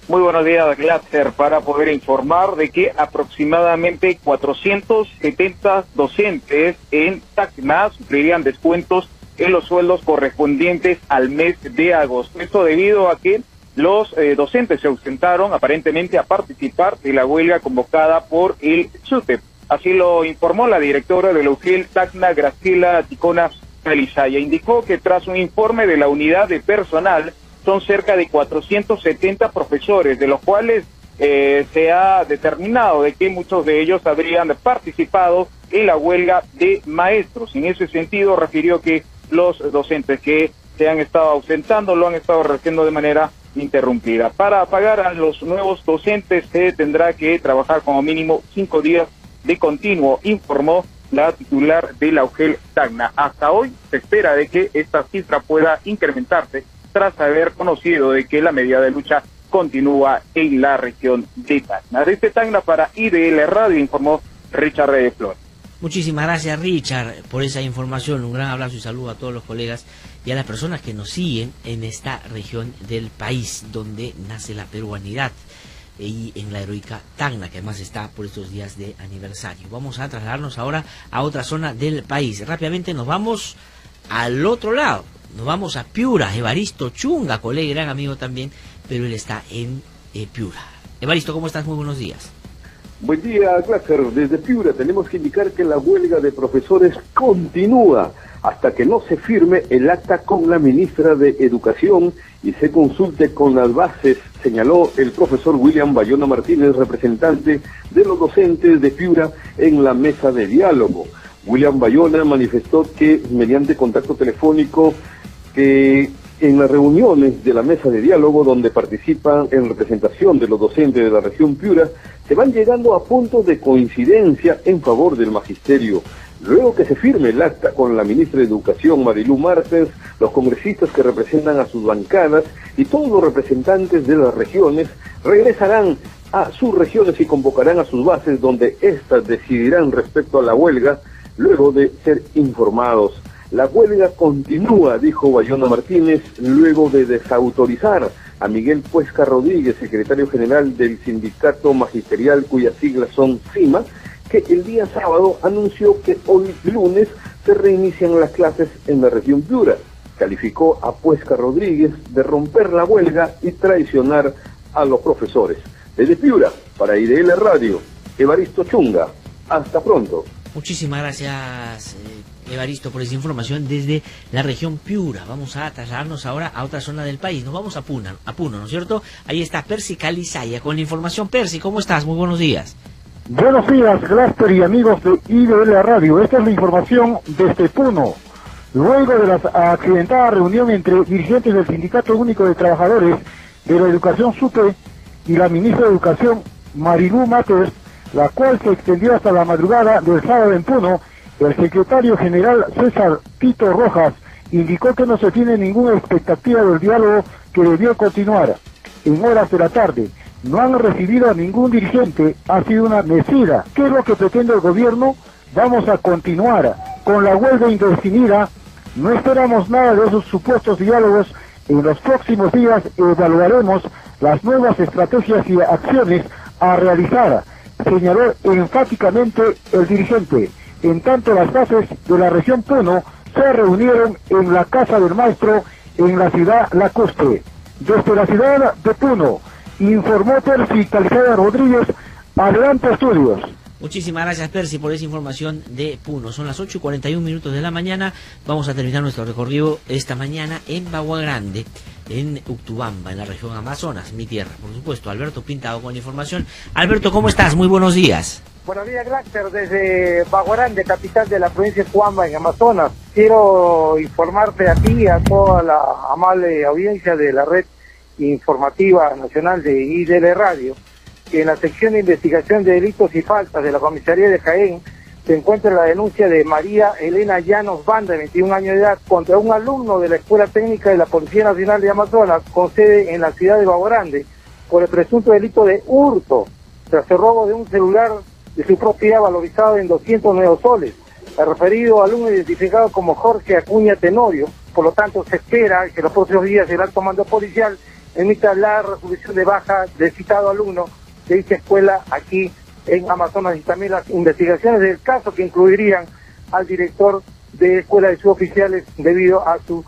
Muy buenos días, Glatzer, para poder informar de que aproximadamente 470 docentes en Tacna sufrirían descuentos en los sueldos correspondientes al mes de agosto. Esto debido a que los docentes se ausentaron aparentemente a participar de la huelga convocada por el SUTEP. Así lo informó la directora de la UGEL Tacna, Graciela Ticona Calizaya. Indicó que tras un informe de la unidad de personal son cerca de 470 profesores, de los cuales se ha determinado de que muchos de ellos habrían participado en la huelga de maestros. En ese sentido, refirió que los docentes que se han estado ausentando lo han estado haciendo de manera interrumpida. Para pagar a los nuevos docentes se tendrá que trabajar como mínimo 5 días de continuo, informó la titular de la UGEL Tacna. Hasta hoy se espera de que esta cifra pueda incrementarse tras haber conocido de que la medida de lucha continúa en la región de Tacna. Desde Tacna para IDL Radio informó Richard Flores. Muchísimas gracias, Richard, por esa información. Un gran abrazo y saludo a todos los colegas y a las personas que nos siguen en esta región del país donde nace la peruanidad, y en la heroica Tacna, que además está por estos días de aniversario. Vamos a trasladarnos ahora a otra zona del país. Rápidamente nos vamos al otro lado. Nos vamos a Piura. Evaristo Chunga, colega y gran amigo también, pero él está en Piura. Evaristo, ¿cómo estás? Muy buenos días. Buen día, Glaser. Desde Piura tenemos que indicar que la huelga de profesores continúa hasta que no se firme el acta con la ministra de Educación y se consulte con las bases, señaló el profesor William Bayona Martínez, representante de los docentes de Piura en la mesa de diálogo. William Bayona manifestó que mediante contacto telefónico que en las reuniones de la mesa de diálogo donde participan en representación de los docentes de la región Piura, se van llegando a puntos de coincidencia en favor del magisterio. Luego que se firme el acta con la ministra de Educación, Marilú Martens, los congresistas que representan a sus bancadas y todos los representantes de las regiones regresarán a sus regiones y convocarán a sus bases donde éstas decidirán respecto a la huelga luego de ser informados. La huelga continúa, dijo Bayona Martínez, luego de desautorizar a Miguel Puesca Rodríguez, secretario general del sindicato magisterial cuyas siglas son CIMA, que el día sábado anunció que hoy lunes se reinician las clases en la región Piura. Calificó a Puesca Rodríguez de romper la huelga y traicionar a los profesores. Desde Piura, para IDL Radio, Evaristo Chunga. Hasta pronto. Muchísimas gracias, Evaristo, por esa información desde la región Piura. Vamos a trasladarnos ahora a otra zona del país. Nos vamos a Puno, ¿no es cierto? Ahí está Percy Calizaya con la información. Percy, ¿cómo estás? Muy buenos días. Buenos días, Glaster y amigos de IDL Radio. Esta es la información desde Puno. Luego de la accidentada reunión entre dirigentes del Sindicato Único de Trabajadores de la Educación SUTE y la ministra de Educación, Marilú Martens, la cual se extendió hasta la madrugada del sábado en Puno, el secretario general César Tito Rojas indicó que no se tiene ninguna expectativa del diálogo que debió continuar. En horas de la tarde, no han recibido a ningún dirigente, ha sido una mesura. ¿Qué es lo que pretende el gobierno? Vamos a continuar con la huelga indefinida. No esperamos nada de esos supuestos diálogos. En los próximos días evaluaremos las nuevas estrategias y acciones a realizar, señaló enfáticamente el dirigente. En tanto, las bases de la región Puno se reunieron en la Casa del Maestro en la ciudad lacustre. Desde la ciudad de Puno, informó Percy Calizaya Rodríguez. Adelante, estudios. Muchísimas gracias, Percy, por esa información de Puno. Son las 8:41 de la mañana. Vamos a terminar nuestro recorrido esta mañana en Bagua Grande, en Uctubamba, en la región Amazonas, mi tierra, por supuesto. Alberto Pintado con la información. Alberto, ¿cómo estás? Muy buenos días. Buenos días, Glaster, desde Bagua Grande, capital de la provincia de Uctubamba, en Amazonas. Quiero informarte a ti y a toda la amable audiencia de la red informativa nacional de IDL Radio, que en la sección de investigación de delitos y faltas de la comisaría de Jaén se encuentra la denuncia de María Elena Llanos Banda, de 21 años de edad, contra un alumno de la Escuela Técnica de la Policía Nacional de Amazonas, con sede en la ciudad de Bagua Grande, por el presunto delito de hurto, tras el robo de un celular de su propiedad valorizado en 209 soles. El referido alumno identificado como Jorge Acuña Tenorio. Por lo tanto, se espera que los próximos días el alto mando policial emita la resolución de baja del citado alumno de dicha escuela aquí en Amazonas, y también las investigaciones del caso que incluirían al director de escuela de suboficiales debido a su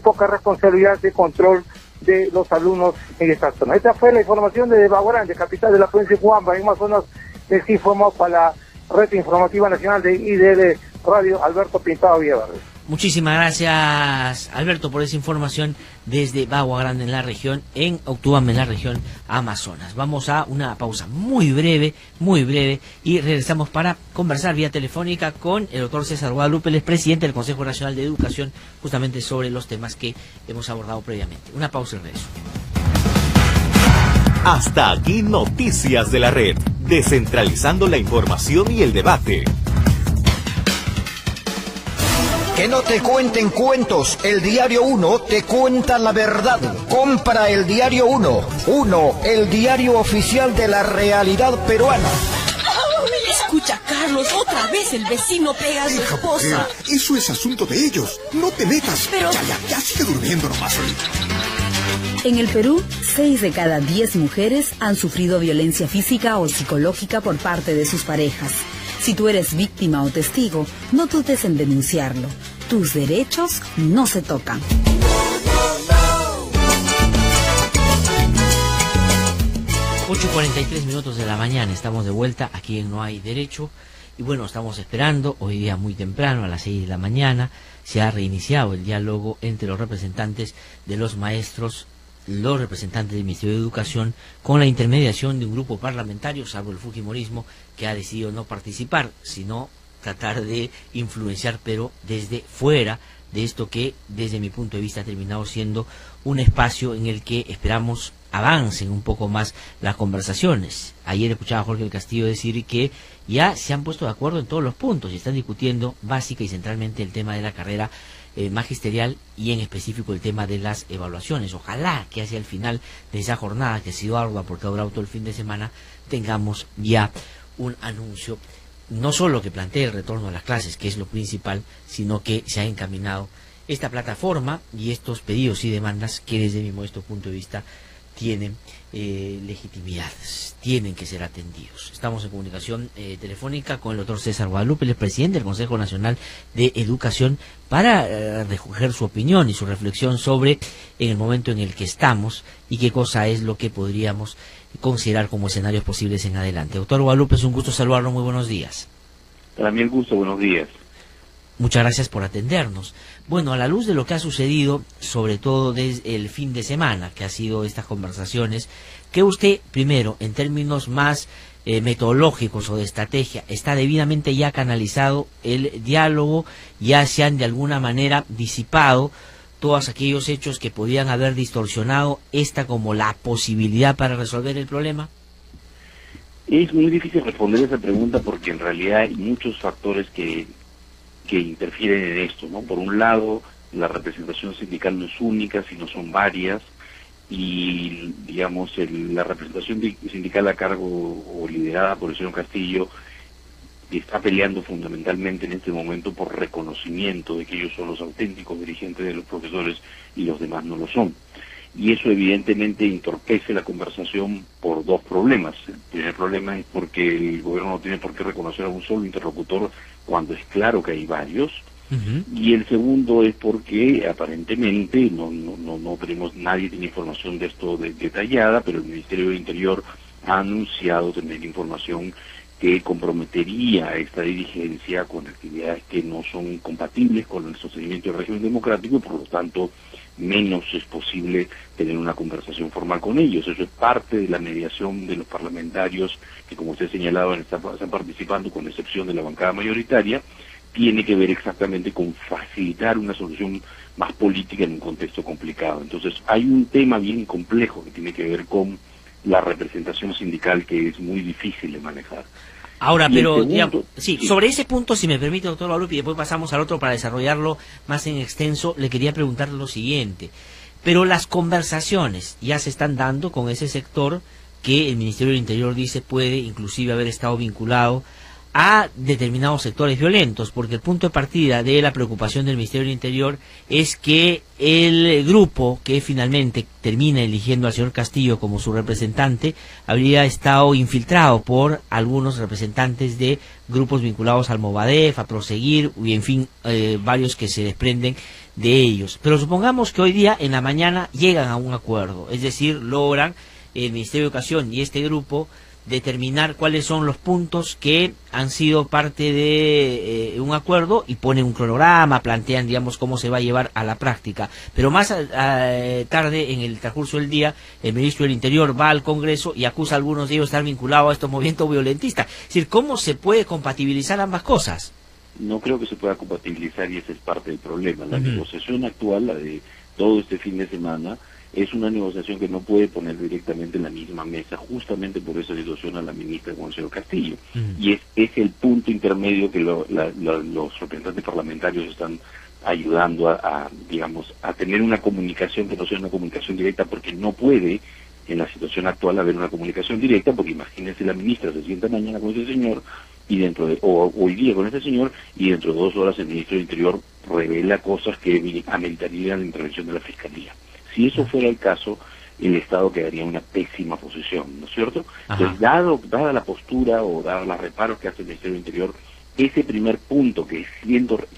poca responsabilidad de control de los alumnos en esta zona. Esta fue la información de Bagua Grande, capital de la provincia de Uctubamba, en Amazonas. Les informó para la red informativa nacional de IDL Radio, Alberto Pintado Villaverde. Muchísimas gracias, Alberto, por esa información desde Bagua Grande, en la región, en Uctubamba, en la región Amazonas. Vamos a una pausa muy breve, y regresamos para conversar vía telefónica con el doctor César Guadalupe, el presidente del Consejo Nacional de Educación, justamente sobre los temas que hemos abordado previamente. Una pausa y regreso. Hasta aquí Noticias de la Red, descentralizando la información y el debate. Que no te cuenten cuentos, el Diario 1 te cuenta la verdad. Compra el Diario 1. 1, el diario oficial de la realidad peruana. Escucha, Carlos, otra vez el vecino pega a su esposa. Eso es asunto de ellos, no te metas. Pero... Ya sigue durmiendo nomás ahorita. En el Perú, 6 de cada 10 mujeres han sufrido violencia física o psicológica por parte de sus parejas. Si tú eres víctima o testigo, no dudes en denunciarlo. tus derechos no se tocan. 8:43 de la mañana, estamos de vuelta aquí en No Hay Derecho. Y bueno, estamos esperando, hoy día muy temprano, a las 6 de la mañana, se ha reiniciado el diálogo entre los representantes de los maestros, los representantes del Ministerio de Educación, con la intermediación de un grupo parlamentario, salvo el fujimorismo, que ha decidido no participar, sino tratar de influenciar, pero desde fuera de esto que, desde mi punto de vista, ha terminado siendo un espacio en el que esperamos avancen un poco más las conversaciones. Ayer escuchaba a Jorge del Castillo decir que ya se han puesto de acuerdo en todos los puntos y están discutiendo básica y centralmente el tema de la carrera magisterial y en específico el tema de las evaluaciones. Ojalá que hacia el final de esa jornada, que ha sido ardua porque ha durado todo el fin de semana, tengamos ya un anuncio, no solo que plantee el retorno a las clases, que es lo principal, sino que se ha encaminado esta plataforma y estos pedidos y demandas que desde mi modesto punto de vista tienen legitimidad, tienen que ser atendidos. Estamos en comunicación telefónica con el doctor César Guadalupe, el presidente del Consejo Nacional de Educación, para recoger su opinión y su reflexión sobre en el momento en el que estamos y qué cosa es lo que podríamos considerar como escenarios posibles en adelante. Doctor Guadalupe, es un gusto saludarlo, muy buenos días. Para mí el gusto, buenos días. Muchas gracias por atendernos. Bueno, a la luz de lo que ha sucedido, sobre todo desde el fin de semana, que ha sido estas conversaciones, que usted, primero, en términos más metodológicos o de estrategia, está debidamente ya canalizado el diálogo, ya se han de alguna manera disipado todos aquellos hechos que podían haber distorsionado esta como la posibilidad para resolver el problema? Es muy difícil responder esa pregunta porque en realidad hay muchos factores que interfieren en esto, ¿no? Por un lado, la representación sindical no es única, sino son varias, y digamos la representación sindical a cargo o liderada por el señor Castillo está peleando fundamentalmente en este momento por reconocimiento de que ellos son los auténticos dirigentes de los profesores y los demás no lo son. Y eso evidentemente entorpece la conversación por dos problemas. El primer problema es porque el gobierno no tiene por qué reconocer a un solo interlocutor cuando es claro que hay varios. Y el segundo es porque aparentemente no tenemos, nadie tiene información de esto detallada, pero el Ministerio del Interior ha anunciado tener información que comprometería a esta dirigencia con actividades que no son compatibles con el sostenimiento del régimen democrático y por lo tanto menos es posible tener una conversación formal con ellos. Eso es parte de la mediación de los parlamentarios que, como usted ha señalado, están participando, con excepción de la bancada mayoritaria. Tiene que ver exactamente con facilitar una solución más política en un contexto complicado. Entonces hay un tema bien complejo que tiene que ver con la representación sindical que es muy difícil de manejar. Ahora, pero digamos, sí, sobre ese punto, si me permite, doctor Guadalupe, y después pasamos al otro para desarrollarlo más en extenso, le quería preguntar lo siguiente. Pero las conversaciones ya se están dando con ese sector que el Ministerio del Interior dice puede inclusive haber estado vinculado a determinados sectores violentos, porque el punto de partida de la preocupación del Ministerio del Interior es que el grupo que finalmente termina eligiendo al señor Castillo como su representante habría estado infiltrado por algunos representantes de grupos vinculados al Movadef, a Proseguir y en fin, varios que se desprenden de ellos. Pero supongamos que hoy día en la mañana llegan a un acuerdo, es decir, logran el Ministerio de Educación y este grupo determinar cuáles son los puntos que han sido parte de un acuerdo y ponen un cronograma, plantean, digamos, cómo se va a llevar a la práctica. Pero más tarde, en el transcurso del día, el ministro del Interior va al Congreso y acusa a algunos de ellos de estar vinculados a estos movimientos violentistas. Es decir, ¿cómo se puede compatibilizar ambas cosas? No creo que se pueda compatibilizar y ese es parte del problema. La negociación actual, la de todo este fin de semana, es una negociación que no puede poner directamente en la misma mesa, justamente por esa situación a la ministra con el señor Castillo. Y es el punto intermedio que los representantes parlamentarios están ayudando a tener una comunicación que no sea una comunicación directa, porque no puede en la situación actual haber una comunicación directa, porque imagínense, la ministra se sienta mañana con ese señor y o hoy día con ese señor, y dentro de 2 horas el ministro del Interior revela cosas que ameritarían la intervención de la Fiscalía. Si eso fuera el caso, el Estado quedaría en una pésima posición, ¿no es cierto? Entonces, dada la postura o dada los reparos que hace el Ministerio del Interior, ese primer punto que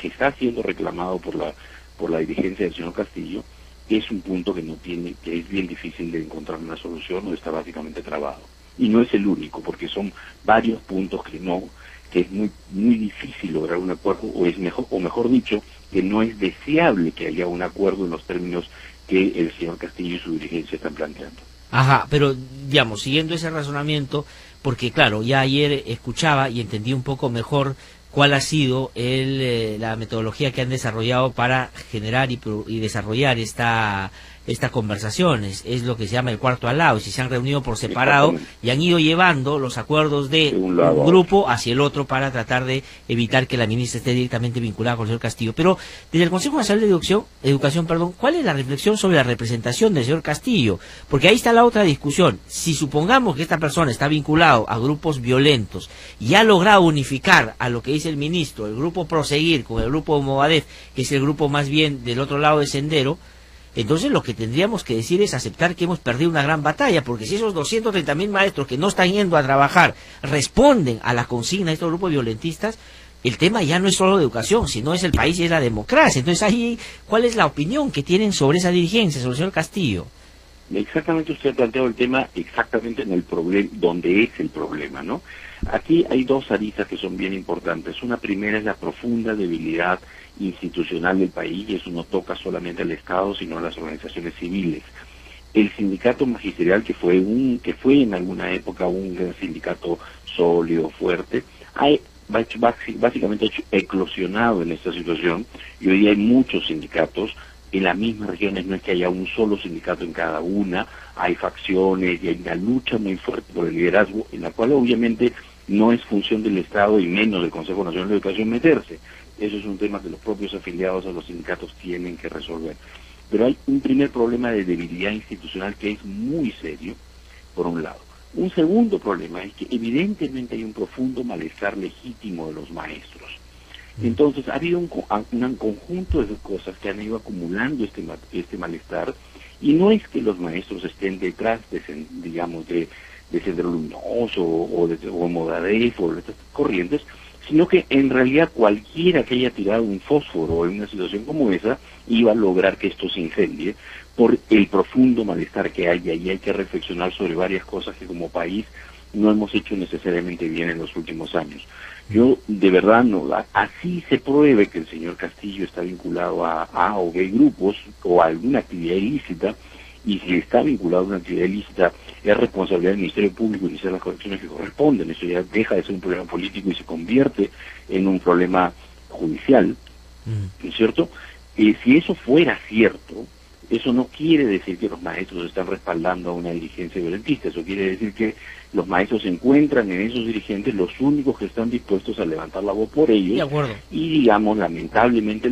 está siendo reclamado por la dirigencia del señor Castillo es un punto que es bien difícil de encontrar una solución o está básicamente trabado. Y no es el único, porque son varios puntos que es muy difícil lograr un acuerdo, o mejor dicho, que no es deseable que haya un acuerdo en los términos que el señor Castillo y su dirigencia están planteando. Ajá, pero digamos, siguiendo ese razonamiento, porque claro, ya ayer escuchaba y entendí un poco mejor cuál ha sido la metodología que han desarrollado para generar y desarrollar esta conversación. Es lo que se llama el cuarto al lado, y si se han reunido por separado y han ido llevando los acuerdos de un grupo hacia el otro para tratar de evitar que la ministra esté directamente vinculada con el señor Castillo. Pero desde el Consejo Nacional de Educación, ¿cuál es la reflexión sobre la representación del señor Castillo? Porque ahí está la otra discusión. Si supongamos que esta persona está vinculado a grupos violentos y ha logrado unificar a lo que dice el ministro, el grupo Proseguir con el grupo Movadef, que es el grupo más bien del otro lado del sendero, entonces lo que tendríamos que decir es aceptar que hemos perdido una gran batalla, porque si esos 230.000 maestros que no están yendo a trabajar responden a la consigna de estos grupos violentistas, el tema ya no es solo de educación, sino es el país y es la democracia. Entonces ahí, ¿cuál es la opinión que tienen sobre esa dirigencia, sobre el señor Castillo? Exactamente, usted ha planteado el tema exactamente en el problema, donde es el problema, ¿no? Aquí hay dos aristas que son bien importantes. Una primera es la profunda debilidad institucional del país, y eso no toca solamente al Estado, sino a las organizaciones civiles. El sindicato magisterial, que fue en alguna época un sindicato sólido, fuerte, básicamente ha eclosionado en esta situación, y hoy hay muchos sindicatos. En las mismas regiones no es que haya un solo sindicato en cada una, hay facciones y hay una lucha muy fuerte por el liderazgo, en la cual obviamente no es función del Estado y menos del Consejo Nacional de Educación meterse. Eso es un tema que los propios afiliados a los sindicatos tienen que resolver. Pero hay un primer problema de debilidad institucional que es muy serio, por un lado. Un segundo problema es que evidentemente hay un profundo malestar legítimo de los maestros. Entonces ha habido un conjunto de cosas que han ido acumulando este malestar, y no es que los maestros estén detrás de Sendero Luminoso o Movadef o de estas corrientes, sino que en realidad cualquiera que haya tirado un fósforo en una situación como esa iba a lograr que esto se incendie por el profundo malestar que hay, y hay que reflexionar sobre varias cosas que como país no hemos hecho necesariamente bien en los últimos años. Yo de verdad así se pruebe que el señor Castillo está vinculado a A o B grupos o a alguna actividad ilícita, y si está vinculado a una actividad ilícita es responsabilidad del Ministerio Público iniciar las correcciones que corresponden. Eso ya deja de ser un problema político y se convierte en un problema judicial, ¿no es cierto? Si eso fuera cierto, eso no quiere decir que los maestros están respaldando a una dirigencia violentista. Eso quiere decir que los maestros encuentran en esos dirigentes los únicos que están dispuestos a levantar la voz por ellos. De acuerdo. Y digamos, lamentablemente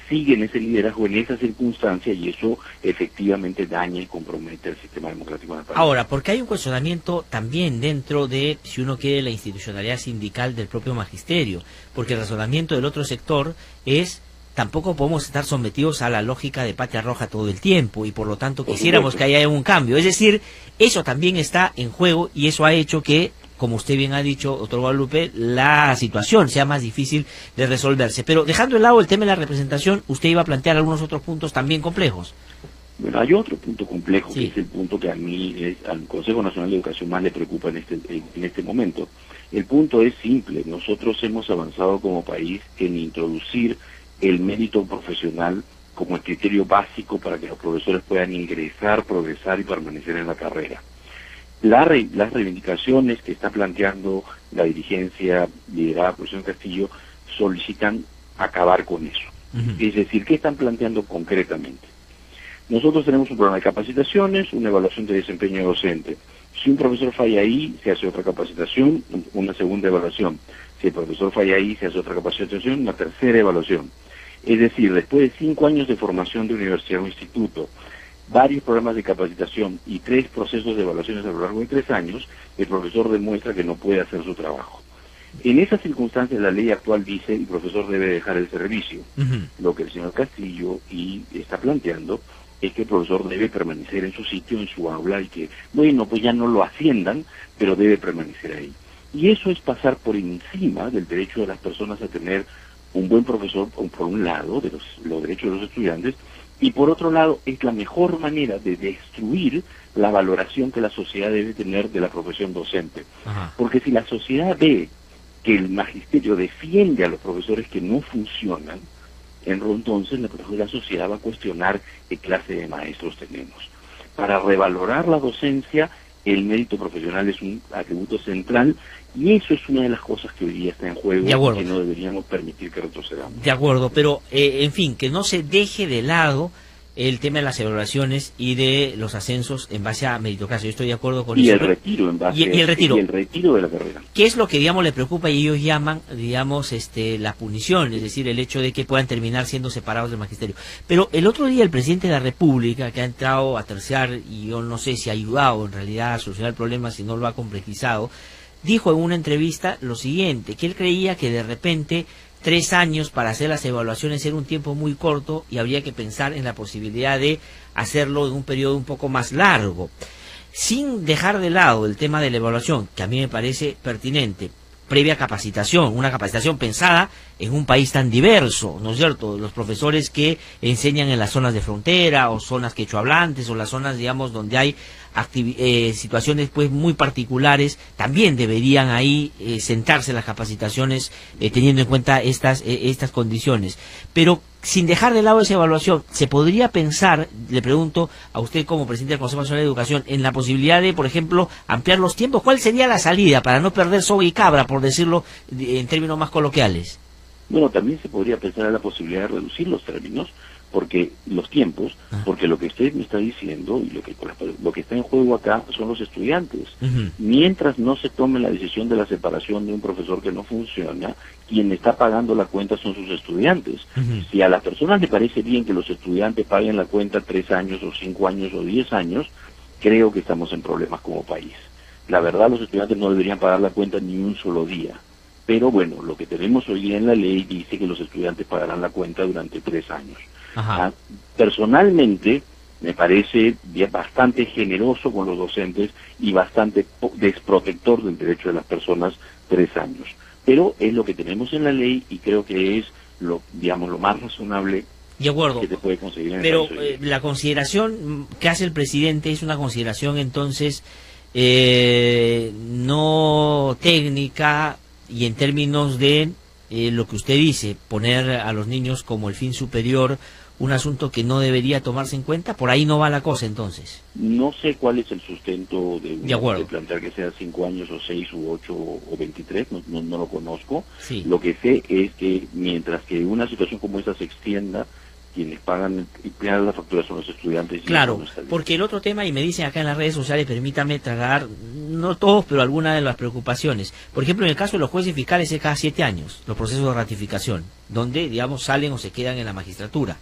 siguen ese liderazgo en esa circunstancia, y eso efectivamente daña y compromete el sistema democrático del país. Ahora, porque hay un cuestionamiento también dentro de, si uno quiere, la institucionalidad sindical del propio magisterio, porque el razonamiento del otro sector es: tampoco podemos estar sometidos a la lógica de patria roja todo el tiempo, y por lo tanto quisiéramos que haya un cambio. Es decir, eso también está en juego, y eso ha hecho que, como usted bien ha dicho, doctor Guadalupe, la situación sea más difícil de resolverse. Pero dejando de lado el tema de la representación, usted iba a plantear algunos otros puntos también complejos. Bueno, hay otro punto complejo, que es el punto que a mí, al Consejo Nacional de Educación, más le preocupa en este momento. El punto es simple: nosotros hemos avanzado como país en introducir el mérito profesional como el criterio básico para que los profesores puedan ingresar, progresar y permanecer en la carrera. Las reivindicaciones que está planteando la dirigencia liderada por el señor Castillo solicitan acabar con eso. Es decir, ¿qué están planteando concretamente? Nosotros tenemos un programa de capacitaciones, una evaluación de desempeño docente. Si un profesor falla ahí, se hace otra capacitación, una segunda evaluación. Si el profesor falla ahí, se hace otra capacitación, una tercera evaluación. Es decir, después de 5 años de formación de universidad o instituto, varios programas de capacitación y 3 procesos de evaluaciones a lo largo de 3 años, el profesor demuestra que no puede hacer su trabajo. En esas circunstancias, la ley actual dice que el profesor debe dejar el servicio. Lo que el señor Castillo está planteando es que el profesor debe permanecer en su sitio, en su aula, y que, bueno, pues ya no lo asciendan, pero debe permanecer ahí. Y eso es pasar por encima del derecho de las personas a tener un buen profesor, por un lado, de los derechos de los estudiantes, y por otro lado, es la mejor manera de destruir la valoración que la sociedad debe tener de la profesión docente. Ajá. Porque si la sociedad ve que el magisterio defiende a los profesores que no funcionan, entonces la sociedad va a cuestionar qué clase de maestros tenemos. Para revalorar la docencia, el mérito profesional es un atributo central, y eso es una de las cosas que hoy día está en juego y que no deberíamos permitir que retrocedamos. De acuerdo, pero en fin, que no se deje de lado el tema de las evaluaciones y de los ascensos en base a meritocracia. Yo estoy de acuerdo con eso. Y el retiro en base y el retiro. Y el retiro de la carrera. ¿Qué es lo que, digamos, le preocupa y ellos llaman, digamos, la punición? Es decir, el hecho de que puedan terminar siendo separados del magisterio. Pero el otro día el presidente de la República, que ha entrado a terciar, y yo no sé si ha ayudado en realidad a solucionar el problema, si no lo ha complejizado, dijo en una entrevista lo siguiente, que él creía que de repente 3 años para hacer las evaluaciones era un tiempo muy corto y habría que pensar en la posibilidad de hacerlo en un periodo un poco más largo, sin dejar de lado el tema de la evaluación, que a mí me parece pertinente. Previa capacitación, una capacitación pensada en un país tan diverso, ¿no es cierto? Los profesores que enseñan en las zonas de frontera o zonas quechohablantes o las zonas, digamos, donde hay situaciones pues muy particulares, también deberían ahí sentarse las capacitaciones teniendo en cuenta estas condiciones. Pero sin dejar de lado esa evaluación, ¿se podría pensar, le pregunto a usted como presidente del Consejo Nacional de Educación, en la posibilidad de, por ejemplo, ampliar los tiempos? ¿Cuál sería la salida para no perder soga y cabra, por decirlo en términos más coloquiales? Bueno, también se podría pensar en la posibilidad de reducir los términos, porque los tiempos, porque lo que usted me está diciendo y lo que está en juego acá son los estudiantes. Mientras no se tome la decisión de la separación de un profesor que no funciona, quien está pagando la cuenta son sus estudiantes. Si a las personas le parece bien que los estudiantes paguen la cuenta 3 años o 5 años o 10 años, creo que estamos en problemas como país. La verdad, los estudiantes no deberían pagar la cuenta ni un solo día. Pero bueno, lo que tenemos hoy día en la ley dice que los estudiantes pagarán la cuenta durante 3 años. Personalmente me parece bastante generoso con los docentes y bastante desprotector del derecho de las personas 3 años. Pero es lo que tenemos en la ley y creo que es lo más razonable que se puede conseguir en Pero el país. la consideración que hace el presidente es una consideración entonces no técnica y en términos de lo que usted dice, poner a los niños como el fin superior, un asunto que no debería tomarse en cuenta. Por ahí no va la cosa entonces. No sé cuál es el sustento de plantear que sea 5 años o 6 u 8 o 23, no lo conozco. Sí. Lo que sé es que mientras que una situación como esa se extienda, quienes pagan y pagan la factura son los estudiantes. Claro, porque el otro tema, y me dicen acá en las redes sociales, permítame trasladar, no todos, pero algunas de las preocupaciones. Por ejemplo, en el caso de los jueces fiscales es cada 7 años, los procesos de ratificación, donde, digamos, salen o se quedan en la magistratura.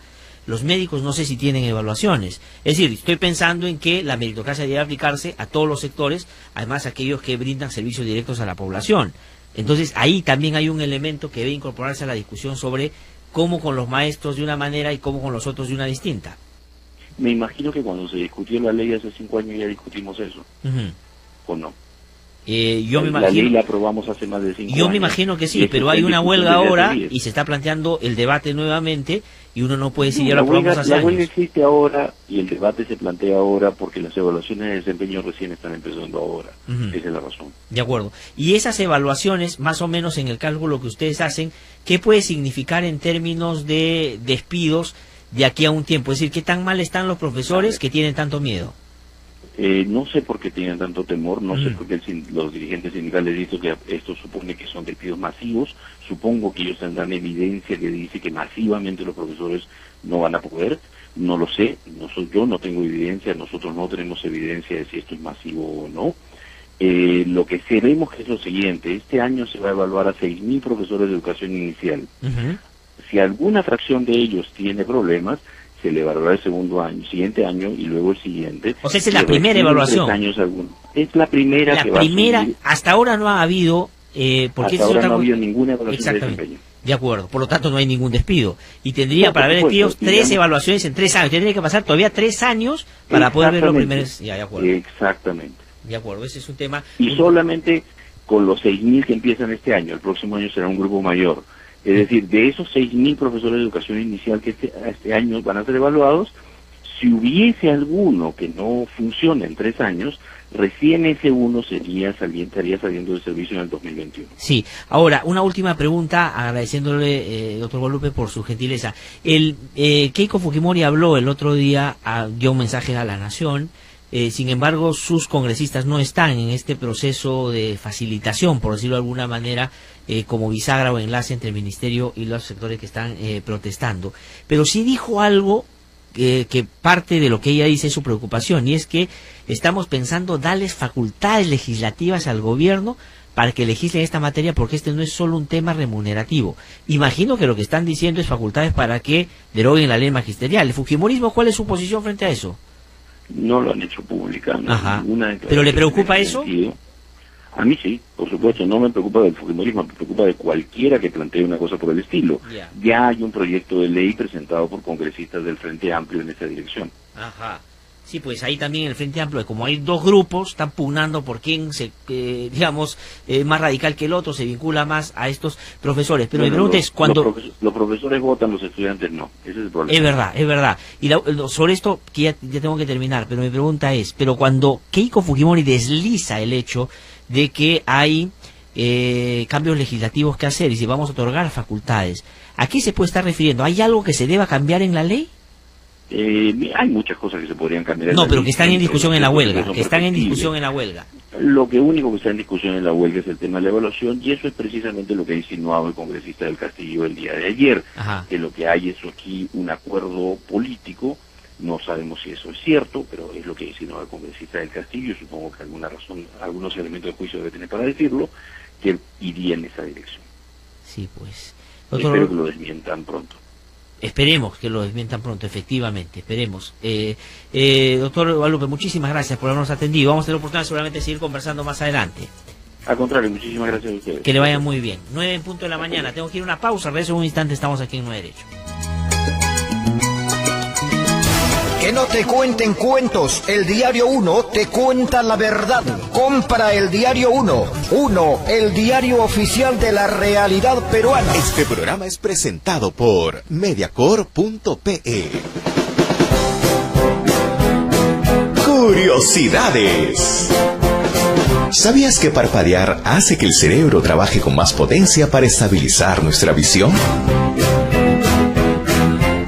Los médicos no sé si tienen evaluaciones. Es decir, estoy pensando en que la meritocracia debe aplicarse a todos los sectores, además aquellos que brindan servicios directos a la población. Entonces, ahí también hay un elemento que debe incorporarse a la discusión sobre cómo con los maestros de una manera y cómo con los otros de una distinta. Me imagino que cuando se discutió la ley hace 5 años ya discutimos eso, ¿o no? La ley la aprobamos hace más de 5 años. Yo me imagino que sí, pero hay una huelga ahora y se está planteando el debate nuevamente y uno no puede decir, ya lo aprobamos hace años. La huelga existe ahora y el debate se plantea ahora porque las evaluaciones de desempeño recién están empezando ahora. Esa es la razón. De acuerdo. Y esas evaluaciones, más o menos en el cálculo que ustedes hacen, ¿qué puede significar en términos de despidos de aquí a un tiempo? Es decir, ¿qué tan mal están los profesores que tienen tanto miedo? No sé por qué tienen tanto temor, no sé por qué los dirigentes sindicales dicen que esto supone que son despidos masivos. Supongo que ellos tendrán evidencia que dice que masivamente los profesores no van a poder. No lo sé, yo no tengo evidencia, nosotros no tenemos evidencia de si esto es masivo o no. Lo que sabemos es lo siguiente: este año se va a evaluar a 6.000 profesores de educación inicial. Si alguna fracción de ellos tiene problemas, se le evaluará el siguiente año y luego el siguiente. O sea, esa es la primera evaluación. Es la primera que va a subir. Hasta ahora no ha habido... porque hasta ahora no ha habido ninguna evaluación de desempeño. De acuerdo, por lo tanto no hay ningún despido. Y tendría para haber despidos 3 evaluaciones en 3 años. Tendría que pasar todavía 3 años para poder ver los primeros... Exactamente. De acuerdo, ese es un tema... Y solamente con los 6.000 que empiezan este año. El próximo año será un grupo mayor. Es decir, de esos 6.000 profesores de educación inicial que este año van a ser evaluados, si hubiese alguno que no funcione en 3 años, recién ese uno estaría saliendo del servicio en el 2021. Sí, ahora, una última pregunta, agradeciéndole, doctor Guadalupe, por su gentileza. Keiko Fujimori habló el otro día, dio un mensaje a la Nación, sin embargo, sus congresistas no están en este proceso de facilitación, por decirlo de alguna manera, como bisagra o enlace entre el Ministerio y los sectores que están protestando. Pero sí dijo algo que parte de lo que ella dice es su preocupación, y es que estamos pensando darles facultades legislativas al gobierno para que legislen esta materia, porque este no es solo un tema remunerativo. Imagino que lo que están diciendo es facultades para que deroguen la ley magisterial. ¿El fujimorismo cuál es su posición frente a eso? No lo han hecho pública. ¿Pero le preocupa eso? A mí sí, por supuesto, no me preocupa del fujimorismo, me preocupa de cualquiera que plantee una cosa por el estilo. Ya hay un proyecto de ley presentado por congresistas del Frente Amplio en esa dirección. Ajá. Sí, pues ahí también el Frente Amplio, como hay dos grupos, están pugnando por quién digamos, más radical que el otro, se vincula más a estos profesores. Pero mi pregunta es, cuando... Los profesores votan, los estudiantes no. Ese es el problema. Es verdad. Y sobre esto, que ya tengo que terminar, pero mi pregunta es, pero cuando Keiko Fujimori desliza el hecho de que hay cambios legislativos que hacer y si vamos a otorgar facultades, ¿a qué se puede estar refiriendo? ¿Hay algo que se deba cambiar en la ley? Hay muchas cosas que se podrían cambiar. No, pero que están en discusión en la huelga. Lo que único que está en discusión en la huelga es el tema de la evaluación, y eso es precisamente lo que ha insinuado el congresista del Castillo el día de ayer. Ajá. Que lo que hay es aquí un acuerdo político. No sabemos si eso es cierto, pero es lo que insinuó el congresista del Castillo. Supongo que alguna razón, algunos elementos de juicio debe tener para decirlo, que iría en esa dirección. Sí, pues. Espero que lo desmientan pronto. Esperemos que lo desmientan pronto, efectivamente, esperemos. Doctor Guadalupe, muchísimas gracias por habernos atendido. Vamos a tener la oportunidad seguramente de seguir conversando más adelante. Al contrario, muchísimas gracias a ustedes. Que le vaya muy bien. 9:00 de la mañana, tengo que ir a una pausa, regreso en un instante, estamos aquí en 9 Derecho. Que no te cuenten cuentos, el Diario 1 te cuenta la verdad. Compra el Diario 1. 1, el diario oficial de la realidad peruana. Este programa es presentado por Mediacorp.pe. Curiosidades. ¿Sabías que parpadear hace que el cerebro trabaje con más potencia para estabilizar nuestra visión?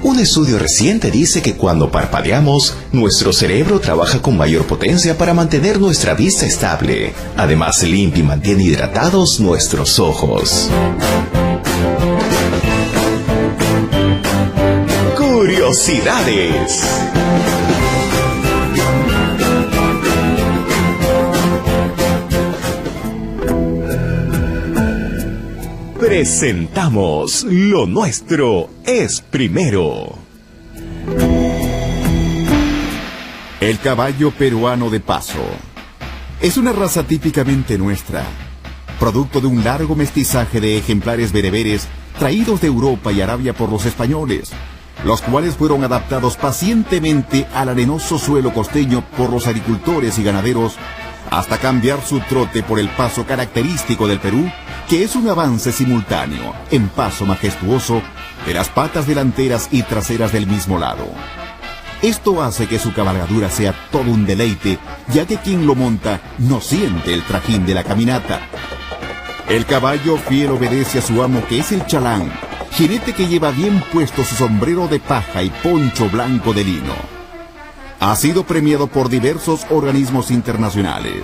Un estudio reciente dice que cuando parpadeamos, nuestro cerebro trabaja con mayor potencia para mantener nuestra vista estable. Además, limpia y mantiene hidratados nuestros ojos. Curiosidades. Presentamos Lo Nuestro es Primero. El caballo peruano de paso es una raza típicamente nuestra, producto de un largo mestizaje de ejemplares bereberes traídos de Europa y Arabia por los españoles, los cuales fueron adaptados pacientemente al arenoso suelo costeño por los agricultores y ganaderos, hasta cambiar su trote por el paso característico del Perú, que es un avance simultáneo, en paso majestuoso, de las patas delanteras y traseras del mismo lado. Esto hace que su cabalgadura sea todo un deleite, ya que quien lo monta no siente el trajín de la caminata. El caballo fiel obedece a su amo, que es el chalán, jinete que lleva bien puesto su sombrero de paja y poncho blanco de lino. Ha sido premiado por diversos organismos internacionales.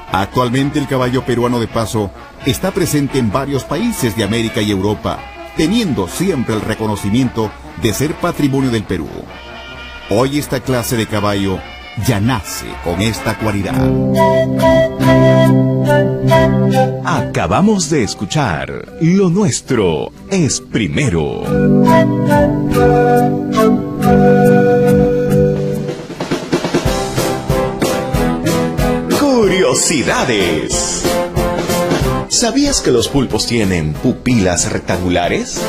Actualmente el caballo peruano de paso está presente en varios países de América y Europa, teniendo siempre el reconocimiento de ser patrimonio del Perú. Hoy esta clase de caballo ya nace con esta cualidad. Acabamos de escuchar Lo Nuestro es Primero. Curiosidades. ¿Sabías que los pulpos tienen pupilas rectangulares?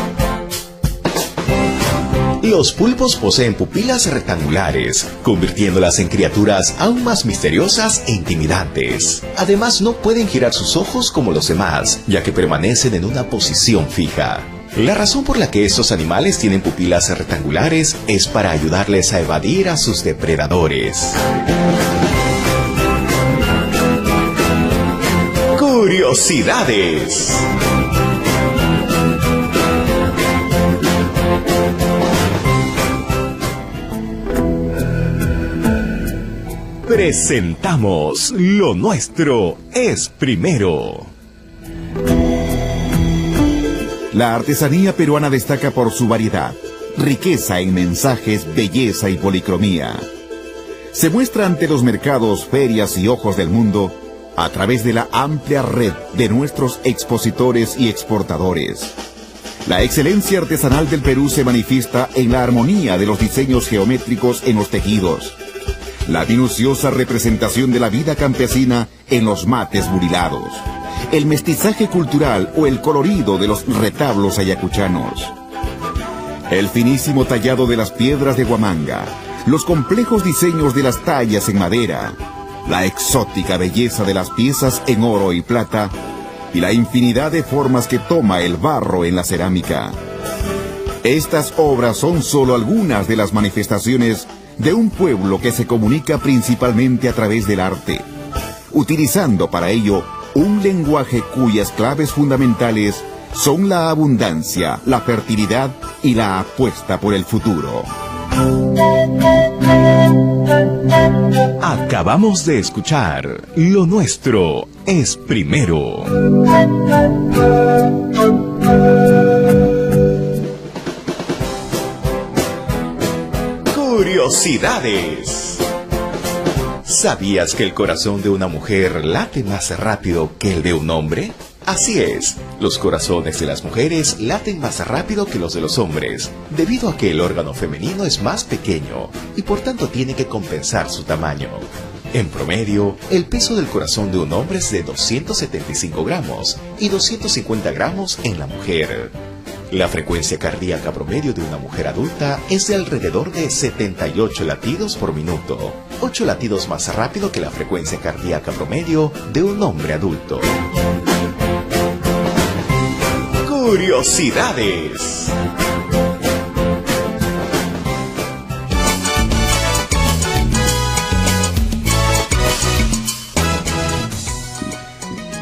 Los pulpos poseen pupilas rectangulares, convirtiéndolas en criaturas aún más misteriosas e intimidantes. Además, no pueden girar sus ojos como los demás, ya que permanecen en una posición fija. La razón por la que estos animales tienen pupilas rectangulares es para ayudarles a evadir a sus depredadores. Curiosidades. Presentamos Lo Nuestro es Primero. La artesanía peruana destaca por su variedad, riqueza en mensajes, belleza y policromía. Se muestra ante los mercados, ferias y ojos del mundo a través de la amplia red de nuestros expositores y exportadores. La excelencia artesanal del Perú se manifiesta en la armonía de los diseños geométricos en los tejidos, la minuciosa representación de la vida campesina en los mates burilados, el mestizaje cultural o el colorido de los retablos ayacuchanos, el finísimo tallado de las piedras de Huamanga, los complejos diseños de las tallas en madera, la exótica belleza de las piezas en oro y plata y la infinidad de formas que toma el barro en la cerámica. Estas obras son solo algunas de las manifestaciones de un pueblo que se comunica principalmente a través del arte, utilizando para ello un lenguaje cuyas claves fundamentales son la abundancia, la fertilidad y la apuesta por el futuro. Acabamos de escuchar Lo Nuestro es Primero. Curiosidades. ¿Sabías que el corazón de una mujer late más rápido que el de un hombre? Así es, los corazones de las mujeres laten más rápido que los de los hombres, debido a que el órgano femenino es más pequeño y por tanto tiene que compensar su tamaño. En promedio, el peso del corazón de un hombre es de 275 gramos y 250 gramos en la mujer. La frecuencia cardíaca promedio de una mujer adulta es de alrededor de 78 latidos por minuto, 8 latidos más rápido que la frecuencia cardíaca promedio de un hombre adulto. Curiosidades.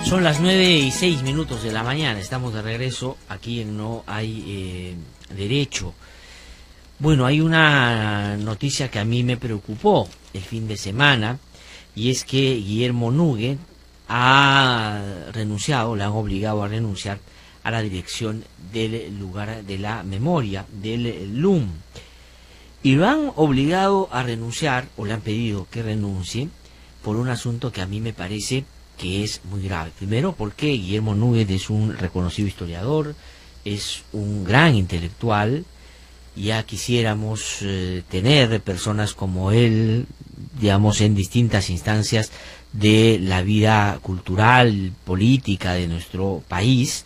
Son las 9:06 de la mañana, estamos de regreso aquí en No Hay Derecho. Bueno, hay una noticia que a mí me preocupó el fin de semana, y es que Guillermo Núñez ha renunciado, le han obligado a renunciar a la dirección del lugar de la memoria, del LUM. Y lo han obligado a renunciar, o le han pedido que renuncie, por un asunto que a mí me parece que es muy grave. Primero, porque Guillermo Núñez es un reconocido historiador, es un gran intelectual. Ya quisiéramos tener personas como él, digamos, en distintas instancias de la vida cultural, política de nuestro país.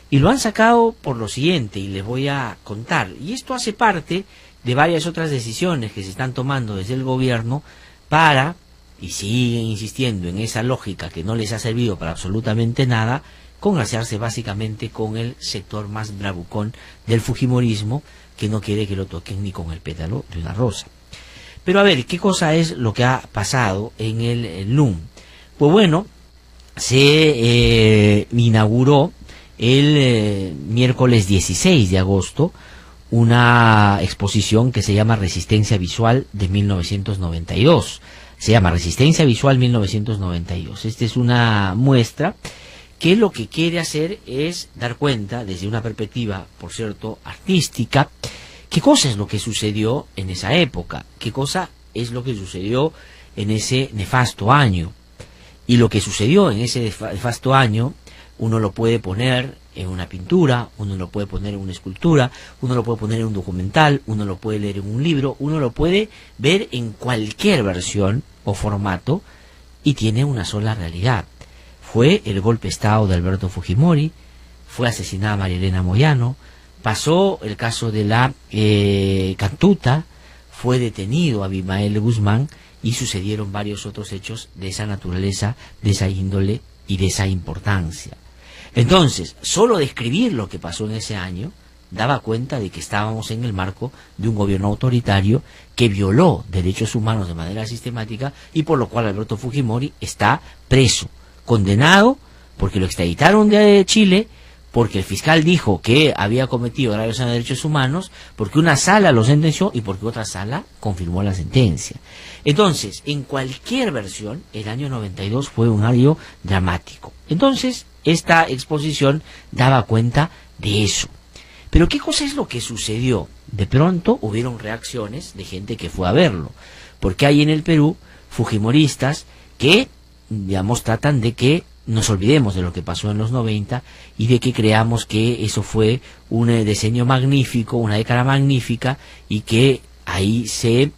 Y lo han sacado por lo siguiente, y les voy a contar. Y esto hace parte de varias otras decisiones que se están tomando desde el gobierno para, y siguen insistiendo en esa lógica que no les ha servido para absolutamente nada, congraciarse básicamente con el sector más bravucón del fujimorismo, que no quiere que lo toquen ni con el pétalo de una rosa. Pero a ver, ¿qué cosa es lo que ha pasado en el LUM? Pues bueno, se inauguró el miércoles 16 de agosto una exposición que se llama Resistencia Visual de 1992. Se llama Resistencia Visual 1992. Esta es una muestra que lo que quiere hacer es dar cuenta, desde una perspectiva, por cierto, artística, qué cosa es lo que sucedió en esa época, qué cosa es lo que sucedió en ese nefasto año. Y lo que sucedió en ese nefasto año, uno lo puede poner en una pintura, uno lo puede poner en una escultura, uno lo puede poner en un documental, uno lo puede leer en un libro, uno lo puede ver en cualquier versión o formato, y tiene una sola realidad. Fue el golpe de Estado de Alberto Fujimori, fue asesinada María Elena Moyano, pasó el caso de la Cantuta, fue detenido Abimael Guzmán y sucedieron varios otros hechos de esa naturaleza, de esa índole y de esa importancia. Entonces, solo describir lo que pasó en ese año daba cuenta de que estábamos en el marco de un gobierno autoritario que violó derechos humanos de manera sistemática y por lo cual Alberto Fujimori está preso, condenado porque lo extraditaron de Chile, porque el fiscal dijo que había cometido graves violaciones de derechos humanos, porque una sala lo sentenció y porque otra sala confirmó la sentencia. Entonces, en cualquier versión, el año 92 fue un año dramático. Entonces, esta exposición daba cuenta de eso. Pero ¿qué cosa es lo que sucedió? De pronto hubieron reacciones de gente que fue a verlo, porque hay en el Perú fujimoristas que, digamos, tratan de que nos olvidemos de lo que pasó en los 90 y de que creamos que eso fue un diseño magnífico, una década magnífica y que ahí se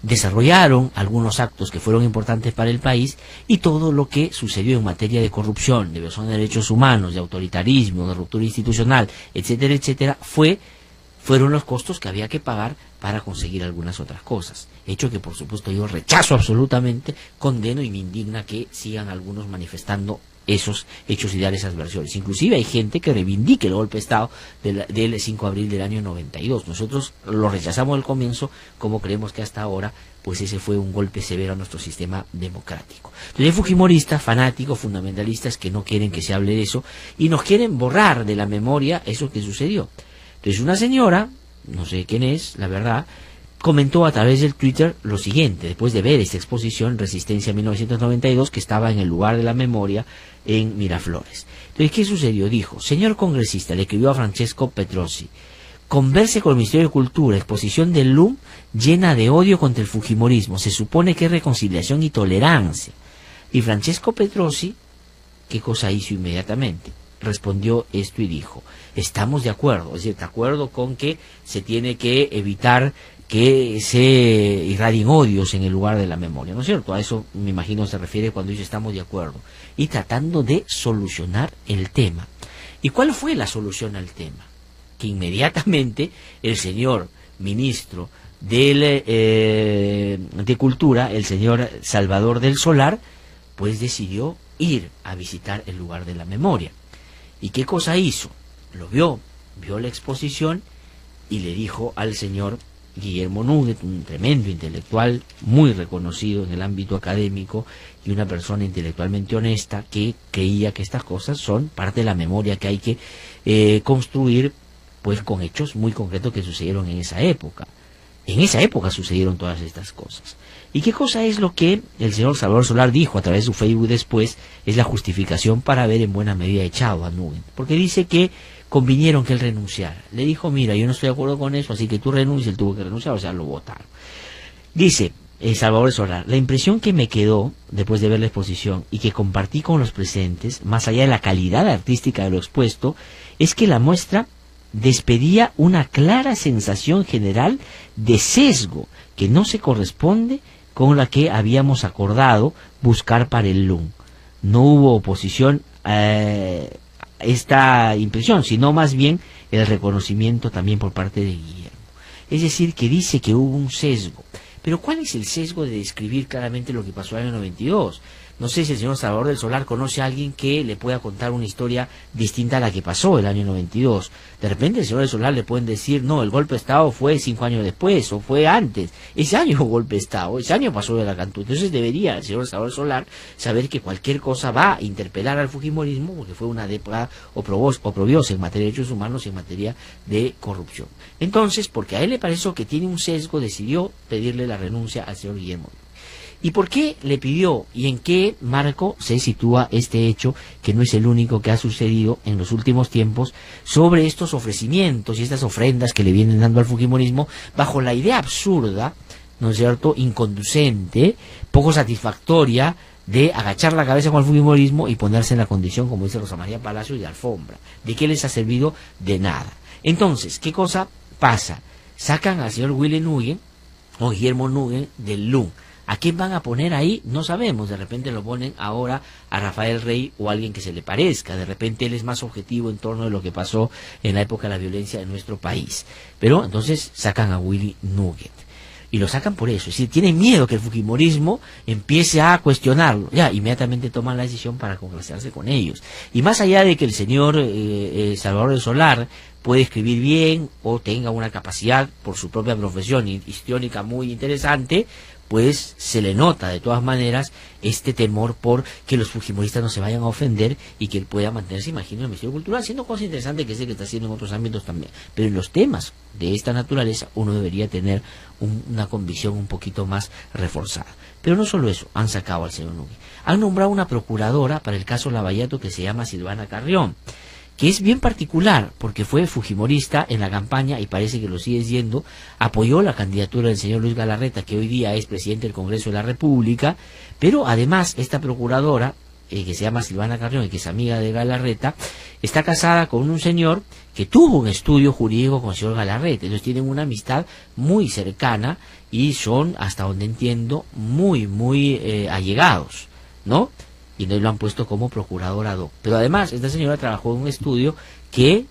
desarrollaron algunos actos que fueron importantes para el país y todo lo que sucedió en materia de corrupción, de violación de derechos humanos, de autoritarismo, de ruptura institucional, etcétera, etcétera, fueron los costos que había que pagar para conseguir algunas otras cosas. Hecho que por supuesto yo rechazo absolutamente, condeno y me indigna que sigan algunos manifestando esos hechos y dar esas versiones. Inclusive hay gente que reivindique el golpe de Estado del 5 de abril del año 92. Nosotros lo rechazamos al comienzo, como creemos que hasta ahora, pues ese fue un golpe severo a nuestro sistema democrático. Entonces hay fujimoristas, fanáticos, fundamentalistas que no quieren que se hable de eso y nos quieren borrar de la memoria eso que sucedió. Entonces una señora, no sé quién es, la verdad, comentó a través del Twitter lo siguiente, después de ver esta exposición Resistencia 1992 que estaba en el lugar de la memoria en Miraflores. Entonces, ¿qué sucedió? Dijo: señor congresista, le escribió a Francesco Petrosi, converse con el Ministerio de Cultura, exposición del LUM llena de odio contra el fujimorismo, se supone que es reconciliación y tolerancia. Y Francesco Petrosi, ¿qué cosa hizo inmediatamente? Respondió esto y dijo: estamos de acuerdo, es decir, de acuerdo con que se tiene que evitar que se irradien odios en el lugar de la memoria, ¿no es cierto? A eso me imagino se refiere cuando dice estamos de acuerdo. Y tratando de solucionar el tema. ¿Y cuál fue la solución al tema? Que inmediatamente el señor ministro de Cultura, el señor Salvador del Solar, pues decidió ir a visitar el lugar de la memoria. ¿Y qué cosa hizo? Lo vio la exposición y le dijo al señor Guillermo Núñez, un tremendo intelectual muy reconocido en el ámbito académico y una persona intelectualmente honesta que creía que estas cosas son parte de la memoria que hay que construir pues con hechos muy concretos que sucedieron en esa época. En esa época sucedieron todas estas cosas. ¿Y qué cosa es lo que el señor Salvador Solar dijo a través de su Facebook después? Es la justificación para haber en buena medida echado a Núñez, porque dice que convinieron que él renunciara. Le dijo: mira, yo no estoy de acuerdo con eso, así que tú renuncias. Él tuvo que renunciar, o sea, lo votaron. Dice Salvador Solar: la impresión que me quedó después de ver la exposición y que compartí con los presentes, más allá de la calidad artística de lo expuesto, es que la muestra despedía una clara sensación general de sesgo que no se corresponde con la que habíamos acordado buscar para el LUM. No hubo oposición a esta impresión, sino más bien el reconocimiento también por parte de Guillermo. Es decir, que dice que hubo un sesgo. Pero ¿cuál es el sesgo de describir claramente lo que pasó en el año 92? No sé si el señor Salvador del Solar conoce a alguien que le pueda contar una historia distinta a la que pasó el año 92. De repente el señor del Solar le pueden decir: no, el golpe de Estado fue 5 años después, o fue antes. Ese año hubo golpe de Estado, ese año pasó de la Cantuta. Entonces debería el señor Salvador del Solar saber que cualquier cosa va a interpelar al fujimorismo, porque fue una época oprobiosa en materia de derechos humanos y en materia de corrupción. Entonces, porque a él le pareció que tiene un sesgo, decidió pedirle la renuncia al señor Guillermo. ¿Y por qué le pidió y en qué marco se sitúa este hecho, que no es el único que ha sucedido en los últimos tiempos, sobre estos ofrecimientos y estas ofrendas que le vienen dando al fujimorismo bajo la idea absurda, ¿no es cierto?, inconducente, poco satisfactoria, de agachar la cabeza con el fujimorismo y ponerse en la condición, como dice Rosa María Palacios, de alfombra? ¿De qué les ha servido? De nada. Entonces, ¿qué cosa pasa? Sacan al señor Willy Núñez, o Guillermo Núñez, del LUM. ¿A quién van a poner ahí? No sabemos. De repente lo ponen ahora a Rafael Rey o a alguien que se le parezca. De repente él es más objetivo en torno de lo que pasó en la época de la violencia en nuestro país. Pero entonces sacan a Willy Nugget. Y lo sacan por eso. Es decir, tienen miedo que el fujimorismo empiece a cuestionarlo. Ya, inmediatamente toman la decisión para congraciarse con ellos. Y más allá de que el señor Salvador del Solar puede escribir bien o tenga una capacidad por su propia profesión histriónica muy interesante, pues se le nota de todas maneras este temor por que los fujimoristas no se vayan a ofender y que él pueda mantenerse, imagino, en el Ministerio Cultural, haciendo cosas interesantes que sé que está haciendo en otros ámbitos también. Pero en los temas de esta naturaleza uno debería tener una convicción un poquito más reforzada. Pero no solo eso, han sacado al señor Nugui. Han nombrado una procuradora para el caso Lavallato que se llama Silvana Carrión, que es bien particular, porque fue fujimorista en la campaña y parece que lo sigue siendo, apoyó la candidatura del señor Luis Galarreta, que hoy día es presidente del Congreso de la República, pero además esta procuradora, que se llama Silvana Carrión y que es amiga de Galarreta, está casada con un señor que tuvo un estudio jurídico con el señor Galarreta, entonces tienen una amistad muy cercana y son, hasta donde entiendo, muy allegados, ¿no? Y no lo han puesto como procuradora ad hoc. Pero además, esta señora trabajó en un estudio que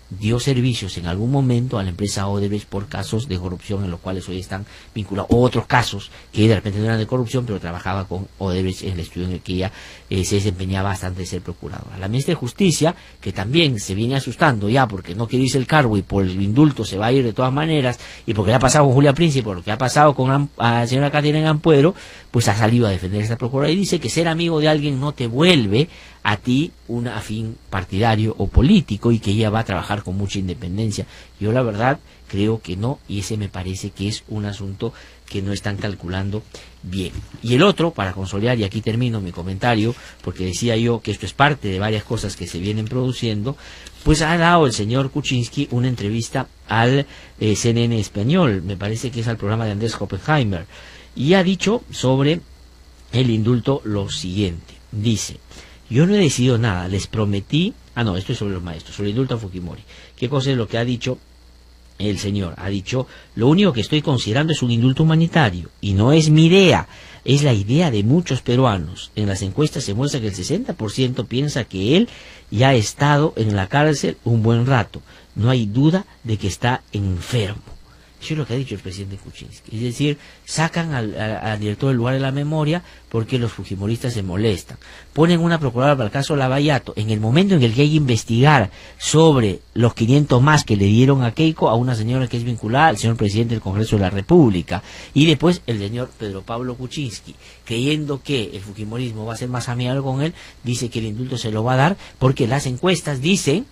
dio servicios en algún momento a la empresa Odebrecht por casos de corrupción en los cuales hoy están vinculados, o otros casos que de repente no eran de corrupción, pero trabajaba con Odebrecht en el estudio en el que ella se desempeñaba antes de ser procuradora. La ministra de Justicia, que también se viene asustando ya porque no quiere irse el cargo y por el indulto se va a ir de todas maneras, y porque le ha pasado con Julia Príncipe, por lo que ha pasado con la señora Caterina Ampuero, pues ha salido a defender a esta procuradora y dice que ser amigo de alguien no te vuelve a ti un afín partidario o político y que ella va a trabajar con mucha independencia. Yo la verdad creo que no, y ese me parece que es un asunto que no están calculando bien. Y el otro, para consolidar, y aquí termino mi comentario, porque decía yo que esto es parte de varias cosas que se vienen produciendo, pues ha dado el señor Kuczynski una entrevista al CNN español, me parece que es al programa de Andrés Oppenheimer, y ha dicho sobre el indulto lo siguiente. Dice: yo no he decidido nada, les prometí... esto es sobre los maestros, sobre el indulto a Fujimori. ¿Qué cosa es lo que ha dicho el señor? Ha dicho, lo único que estoy considerando es un indulto humanitario, y no es mi idea, es la idea de muchos peruanos. En las encuestas se muestra que el 60% piensa que él ya ha estado en la cárcel un buen rato. No hay duda de que está enfermo. Eso es lo que ha dicho el presidente Kuczynski. Es decir, sacan al director del lugar de la memoria porque los fujimoristas se molestan. Ponen una procuradora para el caso Lavallato en el momento en el que hay que investigar sobre los 500 más que le dieron a Keiko, a una señora que es vinculada al señor presidente del Congreso de la República. Y después el señor Pedro Pablo Kuczynski, creyendo que el fujimorismo va a ser más amigable con él, dice que el indulto se lo va a dar porque las encuestas dicen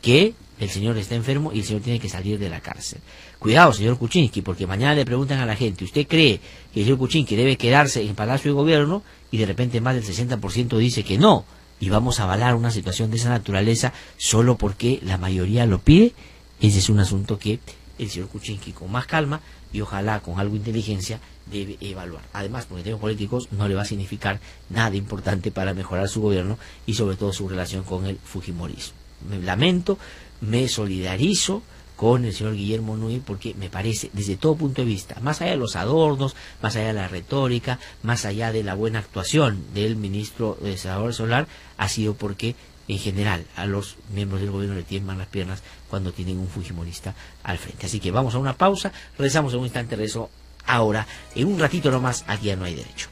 que el señor está enfermo y el señor tiene que salir de la cárcel. Cuidado, señor Kuczynski, porque mañana le preguntan a la gente, ¿usted cree que el señor Kuczynski debe quedarse en el Palacio de Gobierno? Y de repente más del 60% dice que no. Y vamos a avalar una situación de esa naturaleza solo porque la mayoría lo pide. Ese es un asunto que el señor Kuczynski, con más calma y ojalá con algo de inteligencia, debe evaluar. Además, porque en términos políticos no le va a significar nada importante para mejorar su gobierno y sobre todo su relación con el fujimorismo. Me lamento, me solidarizo con el señor Guillermo Núñez porque me parece, desde todo punto de vista, más allá de los adornos, más allá de la retórica, más allá de la buena actuación del ministro Salvador Solar, ha sido porque en general a los miembros del gobierno le tiemblan las piernas cuando tienen un fujimorista al frente. Así que vamos a una pausa, regresamos en un instante, regreso ahora, en un ratito nomás, aquí ya no hay derecho.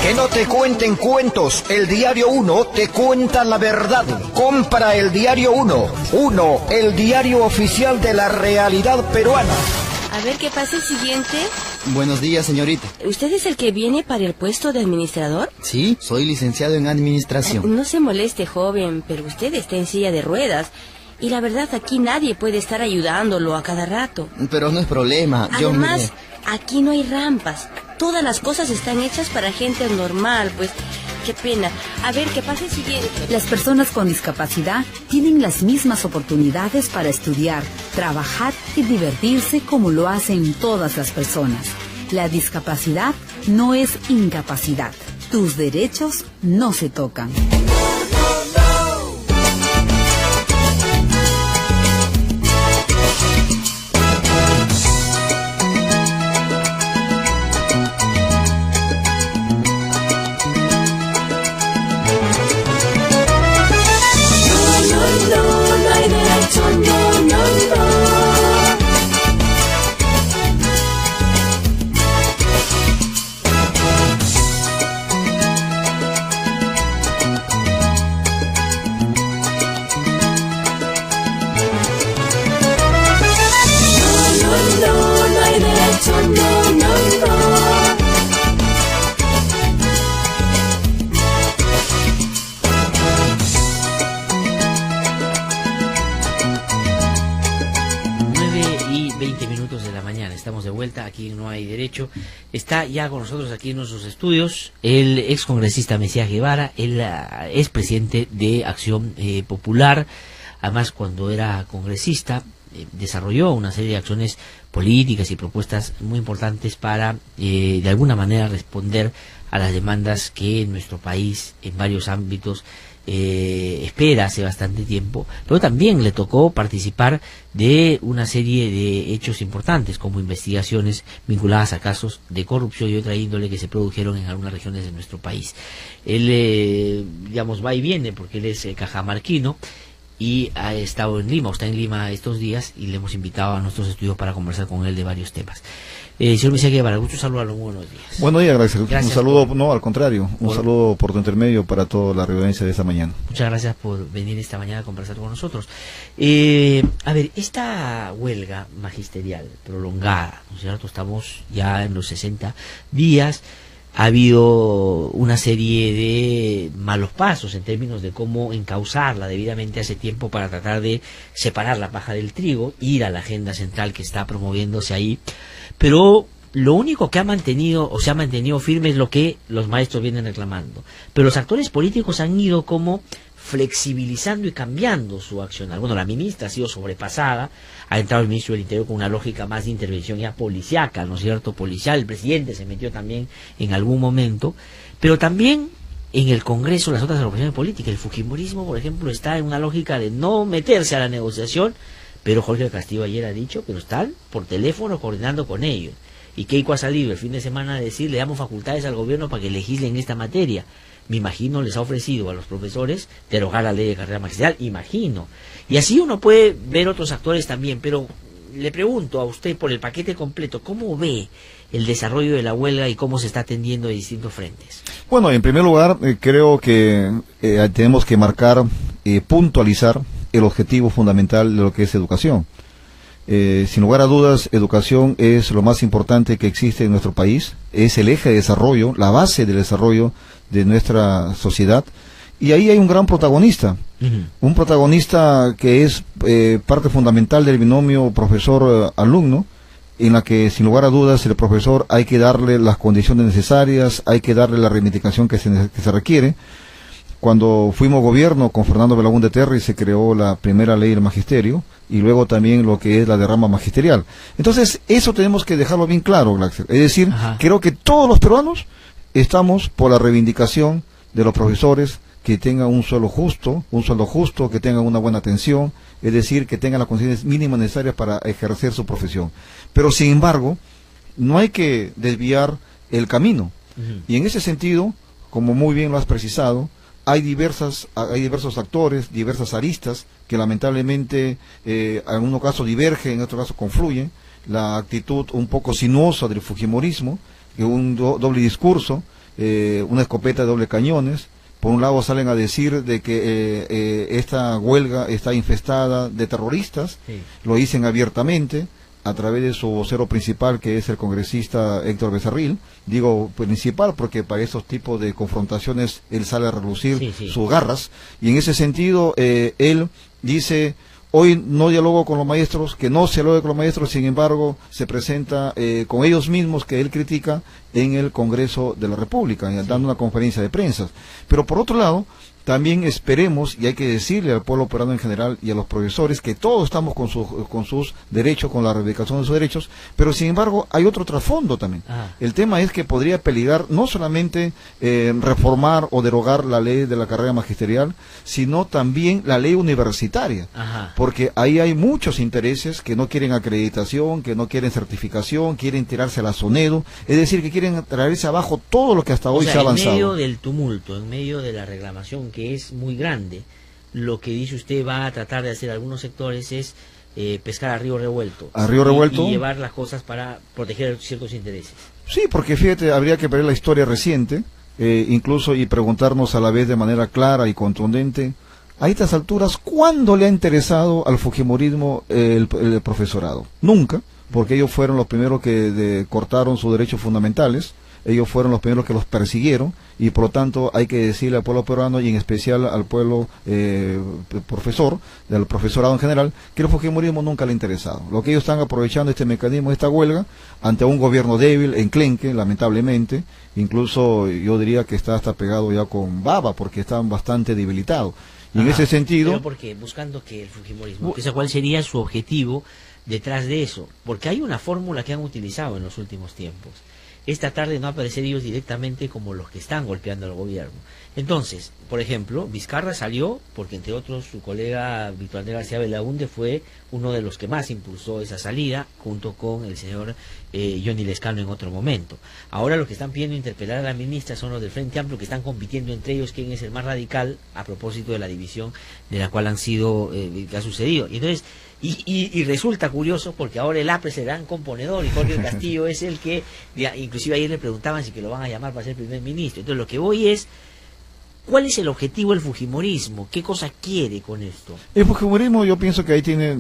Que no te cuenten cuentos, el Diario 1 te cuenta la verdad. Compra el Diario 1, el diario oficial de la realidad peruana. A ver, ¿qué pasa el siguiente? Buenos días, señorita. ¿Usted es el que viene para el puesto de administrador? Sí, soy licenciado en administración. No se moleste, joven, pero usted está en silla de ruedas. Y la verdad, aquí nadie puede estar ayudándolo a cada rato. Pero no es problema. Además, aquí no hay rampas. Todas las cosas están hechas para gente normal, pues qué pena. A ver, ¿qué pasa el siguiente? Las personas con discapacidad tienen las mismas oportunidades para estudiar, trabajar y divertirse como lo hacen todas las personas. La discapacidad no es incapacidad. Tus derechos no se tocan. Aquí no hay derecho. Está ya con nosotros aquí en nuestros estudios el excongresista Mesías Guevara, él es presidente de Acción Popular. Además, cuando era congresista, desarrolló una serie de acciones políticas y propuestas muy importantes para, de alguna manera, responder a las demandas que en nuestro país, en varios ámbitos, espera hace bastante tiempo, pero también le tocó participar de una serie de hechos importantes como investigaciones vinculadas a casos de corrupción y otra índole que se produjeron en algunas regiones de nuestro país. Él, digamos, va y viene porque él es cajamarquino y ha estado en Lima, o está en Lima estos días, y le hemos invitado a nuestros estudios para conversar con él de varios temas. Señor Mesías Guevara, gusto saludarlo, buenos días. Buenos días, gracias. Un saludo, no, al contrario, un saludo por tu intermedio para toda la audiencia de esta mañana. Muchas gracias por venir esta mañana a conversar con nosotros. A ver, esta huelga magisterial prolongada, ¿no es cierto? Estamos ya en los 60 días, ha habido una serie de malos pasos en términos de cómo encauzarla debidamente hace tiempo para tratar de separar la paja del trigo, ir a la agenda central que está promoviéndose ahí. Pero lo único que ha mantenido o se ha mantenido firme es lo que los maestros vienen reclamando. Pero los actores políticos han ido como flexibilizando y cambiando su accionar. Bueno, la ministra ha sido sobrepasada, ha entrado el ministro del Interior con una lógica más de intervención ya policiaca, ¿no es cierto? Policial, el presidente se metió también en algún momento, pero también en el Congreso las otras agrupaciones políticas, el fujimorismo, por ejemplo, está en una lógica de no meterse a la negociación. Pero Jorge Castillo ayer ha dicho que están por teléfono coordinando con ellos. Y Keiko ha salido el fin de semana a decir, le damos facultades al gobierno para que legislen esta materia. Me imagino les ha ofrecido a los profesores derogar la ley de carrera magistral, imagino. Y así uno puede ver otros actores también, pero le pregunto a usted por el paquete completo, ¿cómo ve el desarrollo de la huelga y cómo se está atendiendo de distintos frentes? Bueno, en primer lugar, creo que tenemos que marcar, puntualizar el objetivo fundamental de lo que es educación. Sin lugar a dudas, educación es lo más importante que existe en nuestro país, es el eje de desarrollo, la base del desarrollo de nuestra sociedad, y ahí hay un gran protagonista, un protagonista que es parte fundamental del binomio profesor-alumno, en la que sin lugar a dudas el profesor hay que darle las condiciones necesarias, hay que darle la reivindicación que se requiere. Cuando fuimos gobierno con Fernando Belaúnde Terry se creó la primera ley del magisterio y luego también lo que es la derrama magisterial. Entonces eso tenemos que dejarlo bien claro, Glaxer. Es decir, creo que todos los peruanos estamos por la reivindicación de los profesores que tengan un sueldo justo, que tengan una buena atención, es decir, que tengan las condiciones mínimas necesarias para ejercer su profesión. Pero sin embargo, no hay que desviar el camino. Y en ese sentido, como muy bien lo has precisado, hay diversos actores, diversas aristas que lamentablemente en unos casos divergen, en otros casos confluyen. La actitud un poco sinuosa del fujimorismo, un doble discurso, una escopeta de doble cañones. Por un lado salen a decir de que esta huelga está infestada de terroristas, lo dicen abiertamente a través de su vocero principal, que es el congresista Héctor Becerril. Digo principal porque para estos tipos de confrontaciones él sale a relucir sus garras, y en ese sentido él dice: hoy no dialogo con los maestros, que no se dialogue con los maestros, sin embargo se presenta con ellos mismos que él critica en el Congreso de la República, dando una conferencia de prensa. Pero por otro lado, también esperemos, y hay que decirle al pueblo peruano en general y a los profesores, que todos estamos con sus derechos, con la reivindicación de sus derechos, pero sin embargo hay otro trasfondo también. El tema es que podría peligrar no solamente reformar o derogar la ley de la carrera magisterial, sino también la ley universitaria, porque ahí hay muchos intereses que no quieren acreditación, que no quieren certificación, quieren tirarse a la SONEDU, es decir, que quieren traerse abajo todo lo que hasta hoy se ha avanzado. En medio del tumulto, en medio de la reclamación que es muy grande, lo que dice usted va a tratar de hacer algunos sectores es pescar a río revuelto. A río revuelto. Y llevar las cosas para proteger ciertos intereses. Sí, porque fíjate, habría que ver la historia reciente, incluso y preguntarnos a la vez de manera clara y contundente, a estas alturas, ¿cuándo le ha interesado al fujimorismo el profesorado? Nunca, porque ellos fueron los primeros que cortaron sus derechos fundamentales, ellos fueron los primeros que los persiguieron, y por lo tanto hay que decirle al pueblo peruano y en especial al pueblo profesor, del profesorado en general, que el fujimorismo nunca le ha interesado. Lo que ellos están aprovechando este mecanismo, esta huelga, ante un gobierno débil, enclenque, lamentablemente, incluso yo diría que está hasta pegado ya con baba, porque están bastante debilitados. Y en ese sentido... ¿Pero por qué? Buscando que el fujimorismo, ¿cuál sería su objetivo detrás de eso? Porque hay una fórmula que han utilizado en los últimos tiempos. Es tratar de no aparecer ellos directamente como los que están golpeando al gobierno. Entonces, por ejemplo, Vizcarra salió porque, entre otros, su colega Víctor Andrés García Belaúnde fue uno de los que más impulsó esa salida, junto con el señor Johnny Lescano en otro momento. Ahora lo que están pidiendo interpelar a la ministra son los del Frente Amplio, que están compitiendo entre ellos quién es el más radical, a propósito de la división de la cual que ha sucedido. Y entonces... Y resulta curioso porque ahora el APRE será un componedor y Jorge Castillo es el que, inclusive ayer le preguntaban si que lo van a llamar para ser primer ministro. Entonces lo que voy es, ¿cuál es el objetivo del fujimorismo? ¿Qué cosa quiere con esto? El fujimorismo, yo pienso que ahí tiene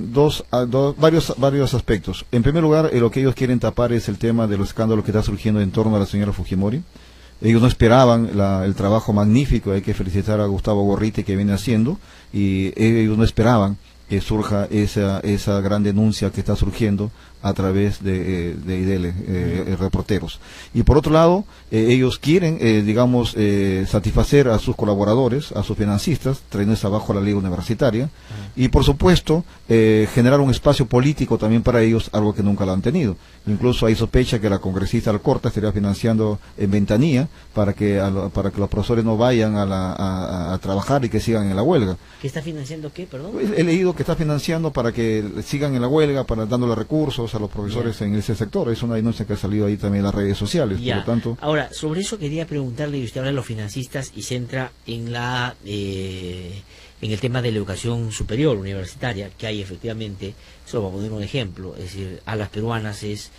varios aspectos. En primer lugar, lo que ellos quieren tapar es el tema de los escándalos que está surgiendo en torno a la señora Fujimori. Ellos no esperaban el trabajo magnífico, hay que felicitar a Gustavo Gorriti que viene haciendo, y ellos no esperaban que surja esa gran denuncia que está surgiendo a través de IDL, reporteros. Y por otro lado, ellos quieren, satisfacer a sus colaboradores, a sus financistas, trayéndose abajo la ley universitaria, y por supuesto, generar un espacio político también para ellos, algo que nunca lo han tenido. Incluso hay sospecha que la congresista Alcorta estaría financiando en ventanilla para que los profesores no vayan a trabajar y que sigan en la huelga. ¿Qué está financiando qué, perdón? He leído que está financiando para que sigan en la huelga, para dándole recursos a los profesores en ese sector. Es una denuncia que ha salido ahí también en las redes sociales. Por lo tanto... Ahora, sobre eso quería preguntarle, y usted habla de los financistas y centra en en el tema de la educación superior universitaria, que hay efectivamente, solo para poner un ejemplo, es decir, Alas Peruanas es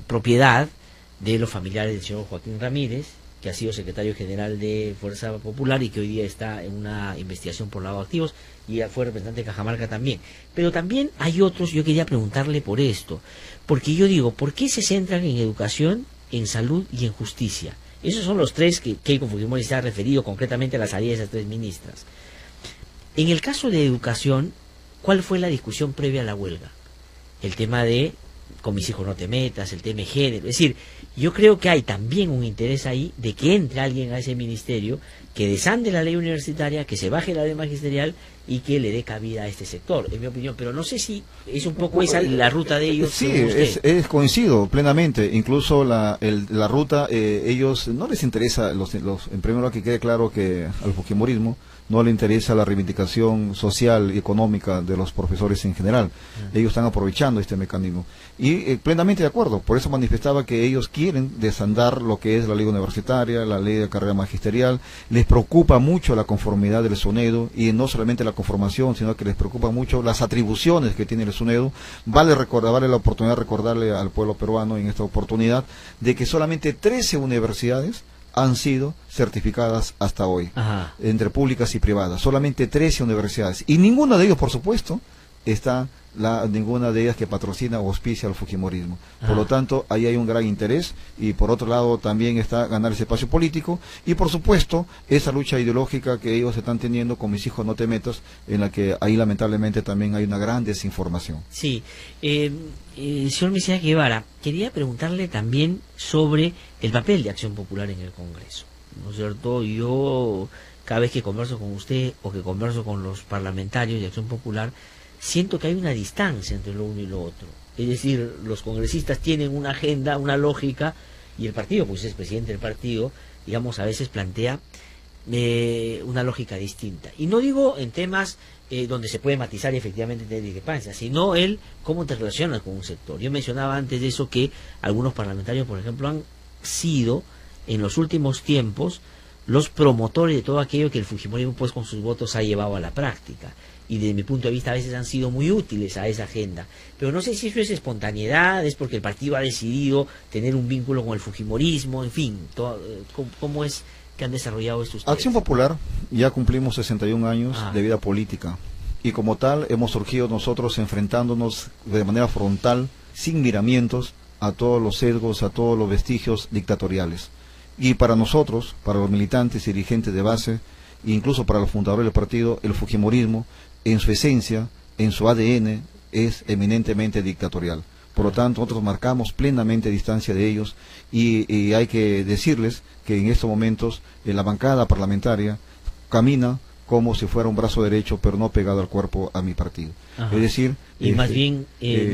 propiedad de los familiares del señor Joaquín Ramírez, que ha sido secretario general de Fuerza Popular y que hoy día está en una investigación por lavado de activos, y fue representante de Cajamarca también. Pero también hay otros, yo quería preguntarle por esto, porque yo digo, ¿por qué se centran en educación, en salud y en justicia? Esos son los tres que Keiko Fujimori se ha referido concretamente a la salida de esas tres ministras. En el caso de educación, ¿cuál fue la discusión previa a la huelga? El tema de con mis hijos no te metas, el tema de género. Es decir, yo creo que hay también un interés ahí de que entre alguien a ese ministerio, que desande la ley universitaria, que se baje la ley magisterial y que le dé cabida a este sector, en mi opinión. Pero no sé si es un poco esa la ruta de ellos. Sí, coincido plenamente. Incluso la ruta, ellos no les interesa, en primer lugar que quede claro que al fujimorismo no le interesa la reivindicación social y económica de los profesores en general. Ellos están aprovechando este mecanismo. Y plenamente de acuerdo, por eso manifestaba que ellos quieren desandar lo que es la ley universitaria, la ley de carrera magisterial. Les preocupa mucho la conformidad del SUNEDU, y no solamente la conformación, sino que les preocupa mucho las atribuciones que tiene el SUNEDU. Vale la oportunidad de recordarle al pueblo peruano en esta oportunidad de que solamente 13 universidades han sido certificadas hasta hoy, entre públicas y privadas, solamente 13 universidades, y ninguna de ellas, por supuesto, está ninguna de ellas que patrocina o auspicia al fujimorismo. Por lo tanto, ahí hay un gran interés, y por otro lado también está ganar ese espacio político, y por supuesto esa lucha ideológica que ellos están teniendo con mis hijos no te metas, en la que ahí lamentablemente también hay una gran desinformación. Sí, señor Mesías Guevara, quería preguntarle también sobre el papel de Acción Popular en el Congreso. ¿no es cierto? Yo, cada vez que converso con usted o que converso con los parlamentarios de Acción Popular, siento que hay una distancia entre lo uno y lo otro. Es decir, los congresistas tienen una agenda, una lógica, y el partido, pues es presidente del partido, digamos, a veces plantea una lógica distinta. Y no digo en temas donde se puede matizar y efectivamente tener discrepancias, sino el cómo te relacionas con un sector. Yo mencionaba antes de eso que algunos parlamentarios, por ejemplo, han sido en los últimos tiempos los promotores de todo aquello que el fujimorismo pues con sus votos ha llevado a la práctica, y desde mi punto de vista a veces han sido muy útiles a esa agenda, pero no sé si eso es espontaneidad, es porque el partido ha decidido tener un vínculo con el fujimorismo, en fin, ¿cómo es que han desarrollado esto ustedes? Acción Popular, ya cumplimos 61 años de vida política, y como tal hemos surgido nosotros enfrentándonos de manera frontal, sin miramientos, a todos los sesgos, a todos los vestigios dictatoriales. Y para nosotros, para los militantes y dirigentes de base, incluso para los fundadores del partido, el fujimorismo, en su esencia, en su ADN, es eminentemente dictatorial. Por lo tanto, nosotros marcamos plenamente distancia de ellos, y hay que decirles que en estos momentos la bancada parlamentaria camina como si fuera un brazo derecho, pero no pegado al cuerpo a mi partido. Ajá. Es decir... Y más bien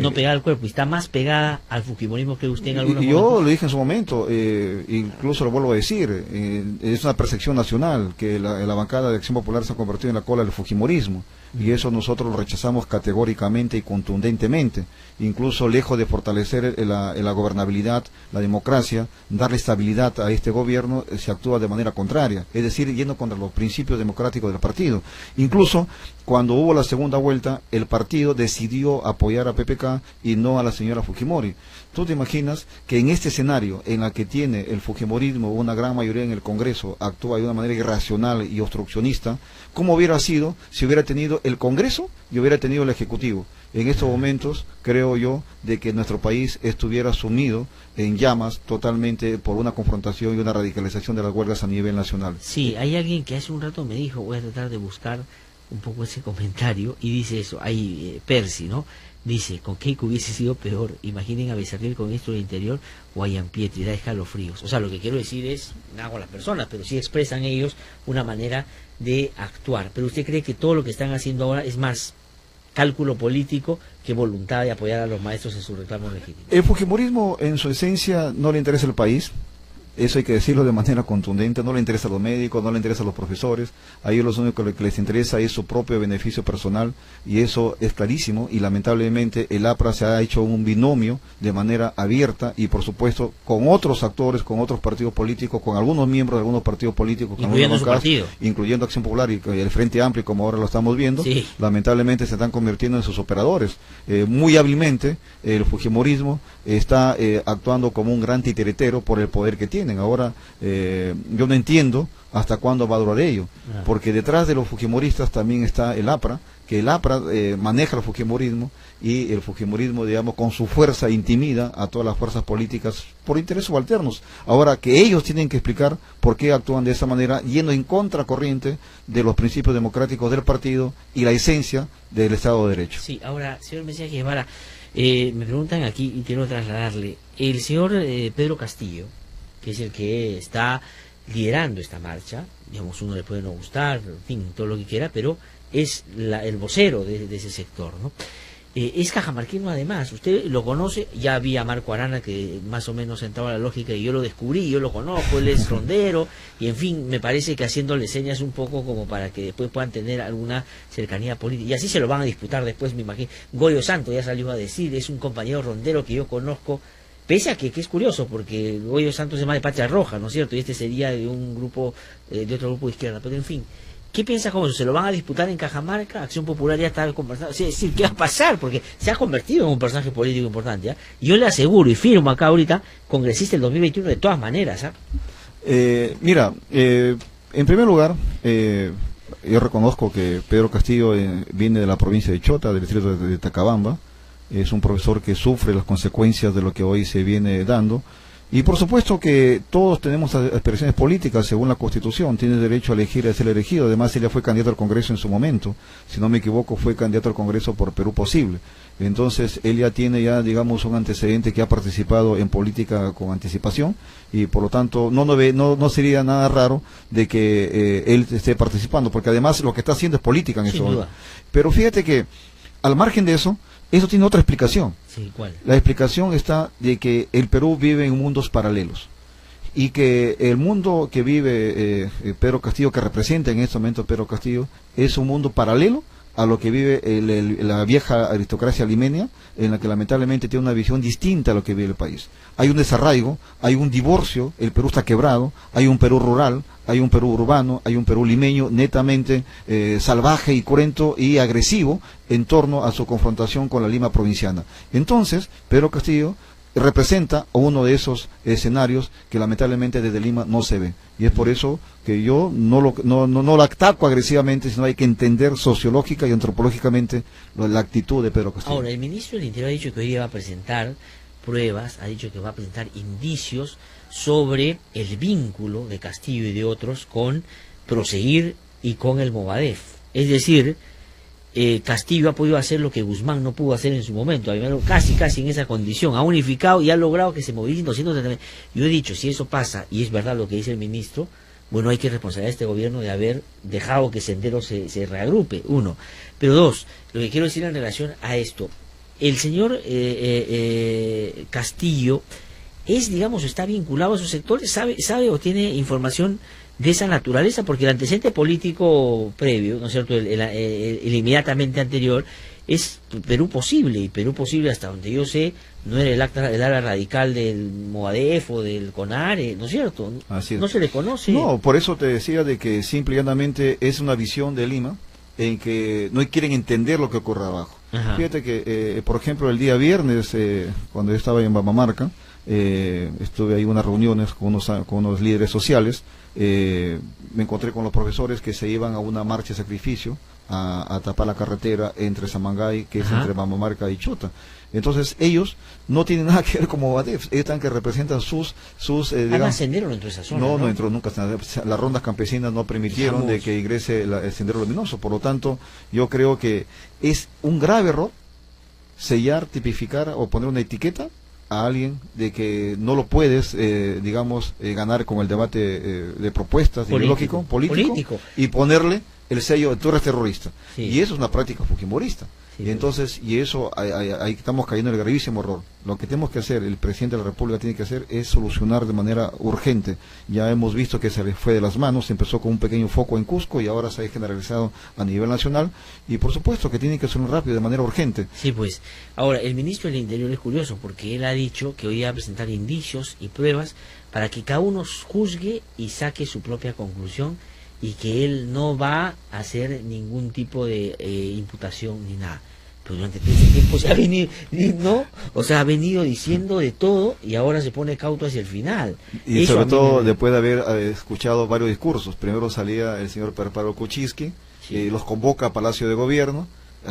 no pegada al cuerpo, y está más pegada al fujimorismo que usted en algunos Yo momentos. lo dije en su momento, incluso lo vuelvo a decir, es una percepción nacional que la bancada de Acción Popular se ha convertido en la cola del fujimorismo, y eso nosotros lo rechazamos categóricamente y contundentemente. Incluso lejos de fortalecer la gobernabilidad, la democracia, darle estabilidad a este gobierno, se actúa de manera contraria, es decir, yendo contra los principios democráticos del partido. Incluso cuando hubo la segunda vuelta, el partido decidió apoyar a PPK y no a la señora Fujimori. ¿Tú te imaginas que en este escenario en el que tiene el fujimorismo una gran mayoría en el Congreso, actúa de una manera irracional y obstruccionista, cómo hubiera sido si hubiera tenido el Congreso y hubiera tenido el Ejecutivo? En estos momentos creo yo de que nuestro país estuviera sumido en llamas totalmente por una confrontación y una radicalización de las huelgas a nivel nacional. Sí, hay alguien que hace un rato me dijo, voy a tratar de buscar un poco ese comentario, y dice eso, hay Percy, ¿no? Dice, con Keiko hubiese sido peor, imaginen a Becerril con esto del interior o a Gianpietri, da escalofríos. O sea, lo que quiero decir es, no hago a las personas, pero sí expresan ellos una manera de actuar. Pero usted cree que todo lo que están haciendo ahora es más cálculo político que voluntad de apoyar a los maestros en su reclamo legítimo. El fujimorismo en su esencia no le interesa el país. Eso hay que decirlo de manera contundente. No le interesa a los médicos, no le interesa a los profesores. A ellos lo único que les interesa es su propio beneficio personal, y eso es clarísimo. Y lamentablemente el APRA se ha hecho un binomio de manera abierta, y por supuesto con otros actores, con otros partidos políticos, con algunos miembros de algunos partidos políticos, incluyendo su partido, incluyendo Acción Popular y el Frente Amplio, como ahora lo estamos viendo. Sí. Lamentablemente se están convirtiendo en sus operadores. Muy hábilmente el fujimorismo está actuando como un gran titiritero por el poder que tiene. Ahora, yo no entiendo hasta cuándo va a durar ello, porque detrás de los fujimoristas también está el APRA, que el APRA maneja el fujimorismo, y el fujimorismo, digamos, con su fuerza intimida a todas las fuerzas políticas por intereses subalternos. Ahora, que ellos tienen que explicar por qué actúan de esa manera, yendo en contracorriente de los principios democráticos del partido y la esencia del Estado de Derecho. Sí, ahora, señor Mesías Guevara, me preguntan aquí y quiero trasladarle, el señor Pedro Castillo, que es el que está liderando esta marcha, digamos, uno le puede no gustar, en fin, todo lo que quiera, pero es el vocero de ese sector, ¿no? Es cajamarquino además, usted lo conoce, ya vi a Marco Arana que más o menos entraba a la lógica y yo lo descubrí, yo lo conozco, él es rondero, y en fin, me parece que haciéndole señas un poco como para que después puedan tener alguna cercanía política, y así se lo van a disputar después, me imagino. Goyo Santo ya salió a decir, es un compañero rondero que yo conozco, pese a que es curioso, porque Goyo Santos es más de Patria Roja, ¿no es cierto? Y este sería de un grupo, de otro grupo de izquierda, pero en fin. ¿Qué piensa con eso? ¿Se lo van a disputar en Cajamarca? Acción Popular ya está conversando. Es decir, ¿qué va a pasar? Porque se ha convertido en un personaje político importante. ¿Eh? Yo le aseguro y firmo acá ahorita, congresista el 2021 de todas maneras. Mira, en primer lugar, yo reconozco que Pedro Castillo viene de la provincia de Chota, del distrito de Tacabamba. Es un profesor que sufre las consecuencias de lo que hoy se viene dando. Y por supuesto que todos tenemos aspiraciones políticas según la Constitución, tiene derecho a elegir y a ser elegido. Además, ella fue candidato al Congreso en su momento, si no me equivoco, fue candidato al Congreso por Perú Posible. Entonces, él ya tiene digamos, un antecedente que ha participado en política con anticipación, y por lo tanto no sería nada raro de que él esté participando, porque además lo que está haciendo es política en eso. Pero fíjate que, al margen de eso tiene otra explicación. Sí, ¿cuál? La explicación está de que el Perú vive en mundos paralelos, y que el mundo que vive Pedro Castillo, que representa en este momento Pedro Castillo, es un mundo paralelo a lo que vive la vieja aristocracia limeña, en la que lamentablemente tiene una visión distinta a lo que vive el país. Hay un desarraigo, hay un divorcio, el Perú está quebrado, hay un Perú rural, hay un Perú urbano, hay un Perú limeño netamente salvaje y cruento y agresivo en torno a su confrontación con la Lima provinciana. Entonces, Pedro Castillo representa uno de esos escenarios que lamentablemente desde Lima no se ve, y es por eso que yo no lo ataco agresivamente, sino hay que entender sociológica y antropológicamente la actitud de Pedro Castillo. Ahora, el ministro del Interior ha dicho que hoy día va a presentar pruebas, ha dicho que va a presentar indicios sobre el vínculo de Castillo y de otros con Proseguir y con el Movadef. Es decir, Castillo ha podido hacer lo que Guzmán no pudo hacer en su momento, casi en esa condición, ha unificado y ha logrado que se movilicen 230. Yo he dicho, si eso pasa, y es verdad lo que dice el ministro, bueno, hay que responsabilizar a este gobierno de haber dejado que Sendero se reagrupe, uno. Pero dos, lo que quiero decir en relación a esto, el señor Castillo está vinculado a esos sectores, sabe o tiene información de esa naturaleza, porque el antecedente político previo, ¿no es cierto?, el inmediatamente anterior, es Perú Posible, y Perú Posible, hasta donde yo sé, no era el ala radical del Movadef o del CONARE, ¿no es cierto? Así es. No se le conoce. No, por eso te decía de que simple y llanamente es una visión de Lima en que no quieren entender lo que ocurre abajo. Ajá. Fíjate que, por ejemplo, el día viernes, cuando yo estaba en Bamamarca, estuve ahí en unas reuniones con unos líderes sociales, me encontré con los profesores que se iban a una marcha de sacrificio a tapar la carretera entre Samangay, que es entre Bamamarca y Chota. Entonces ellos no tienen nada que ver con Movadef, ellos están que representan sus digamos, Sendero no entró esa zona, no entró nunca. Las rondas campesinas no permitieron de que ingrese el Sendero Luminoso. Por lo tanto, yo creo que es un grave error sellar, tipificar o poner una etiqueta a alguien de que no lo puedes, ganar con el debate de propuestas político, y ponerle el sello, tú eres terrorista. Sí. Y eso es una práctica fujimorista. Sí, y entonces, y eso, ahí estamos cayendo en el gravísimo error. Lo que tenemos que hacer, el presidente de la República tiene que hacer, es solucionar de manera urgente. Ya hemos visto que se le fue de las manos, empezó con un pequeño foco en Cusco y ahora se ha generalizado a nivel nacional, y por supuesto que tiene que ser rápido, de manera urgente. Sí, pues. Ahora, el ministro del Interior es curioso, porque él ha dicho que hoy va a presentar indicios y pruebas para que cada uno juzgue y saque su propia conclusión, y que él no va a hacer ningún tipo de imputación ni nada. Pero durante todo ese tiempo se ha venido, ¿no? O sea, ha venido diciendo de todo y ahora se pone cauto hacia el final. Y eso sobre todo después de haber escuchado varios discursos. Primero salía el señor Perparo Kuczynski, los convoca a Palacio de Gobierno,